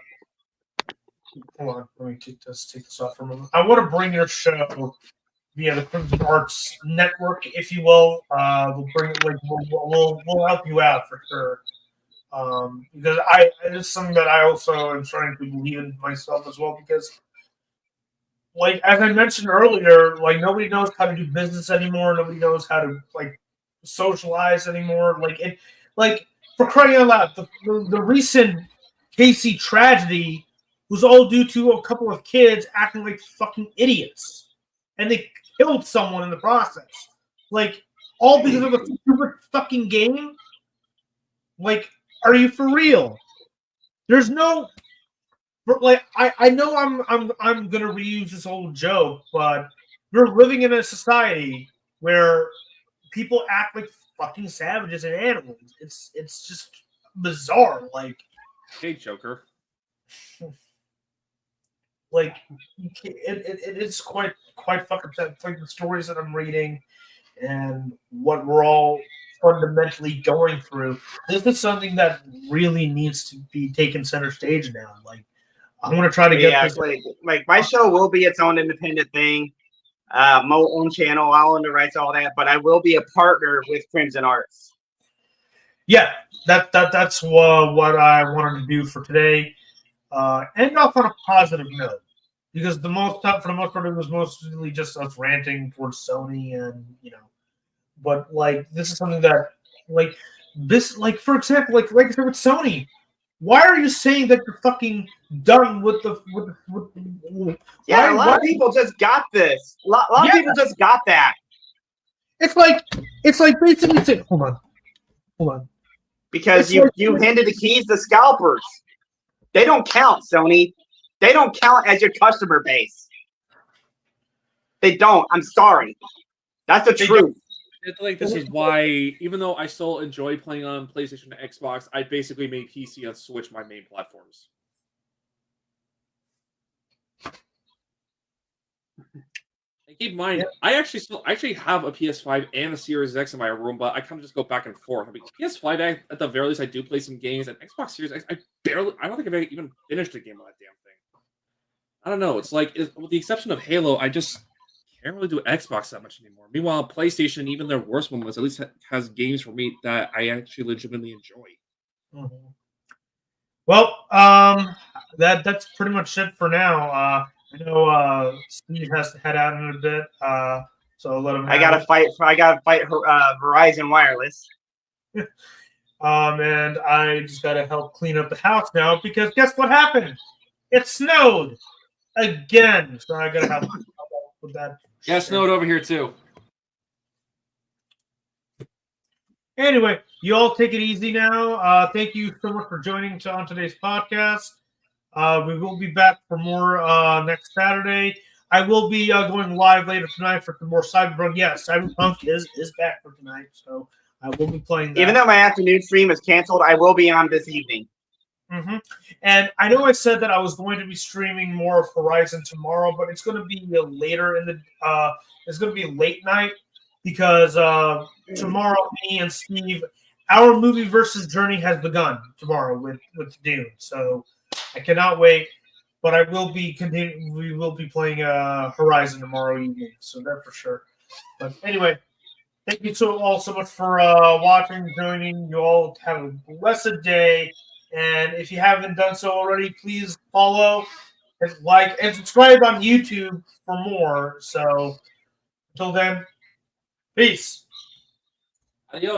Hold on, let me take this off for a moment. I want to bring your show via the Crimson Arts Network, if you will. We'll bring it. Like we'll help you out for sure. Because it's something that I also am starting to believe in myself as well. Because, like as I mentioned earlier, like nobody knows how to do business anymore. Nobody knows how to like socialize anymore. Like for crying out loud, the recent Casey tragedy was all due to a couple of kids acting like fucking idiots, and they killed someone in the process. Like all because of a stupid fucking game. Like, are you for real? there's no like I know I'm gonna reuse this old joke, but we're living in a society where people act like fucking savages and animals. It's just bizarre. Like, hey, Joker. Like it is quite fucking sad. It's like the stories that I'm reading and what we're all fundamentally going through. This is something that really needs to be taken center stage now. Like, I'm gonna try to get this. Like my show will be its own independent thing, my own channel. I'll own the rights, all that, but I will be a partner with Crimson Arts. Yeah, that's what I wanted to do for today. End off on a positive note, because for the most part it was mostly just us ranting towards Sony, and but like this is something that like for example, like I said with Sony, why are you saying that you're fucking done with the Yeah, a lot of people just got this. A lot of people just got that. It's like basically saying, hold on. Because you handed the keys to scalpers. They don't count, Sony. They don't count as your customer base. They don't. I'm sorry. That's the truth. I feel like this is why, even though I still enjoy playing on PlayStation and Xbox, I basically made PC and Switch my main platforms. And keep in mind, I actually have a PS5 and a Series X in my room, but I kind of just go back and forth. I mean, PS5 at the very least, I do play some games, and Xbox Series X, I don't think I've even finished a game on that damn thing. I don't know. It's like, with the exception of Halo, I just can't really do Xbox that much anymore. Meanwhile, PlayStation, even their worst moments, at least has games for me that I actually legitimately enjoy. Mm-hmm. Well, that's pretty much it for now. I know Steve has to head out in a bit, so I'll let him. I gotta fight Verizon Wireless. And I just gotta help clean up the house now because guess what happened? It snowed again, so I gotta help with that. Yeah, it snowed over here too. Anyway, you all take it easy now. Thank you so much for joining on today's podcast. We will be back for more next Saturday. I will be going live later tonight for some more Cyberpunk. Yes, Cyberpunk is back for tonight, so I will be playing that. Even though my afternoon stream is canceled, I will be on this evening. Mm-hmm. And I know I said that I was going to be streaming more of Horizon tomorrow, but it's going to be later in the. It's going to be late night because tomorrow, me and Steve, our movie versus journey has begun tomorrow with Dune. So I cannot wait. But I will be continuing. We will be playing Horizon tomorrow evening, so that's for sure. But anyway, thank you all so much for watching, joining. You all have a blessed day. And if you haven't done so already, please follow, and like, and subscribe on YouTube for more. So until then, peace. Adios.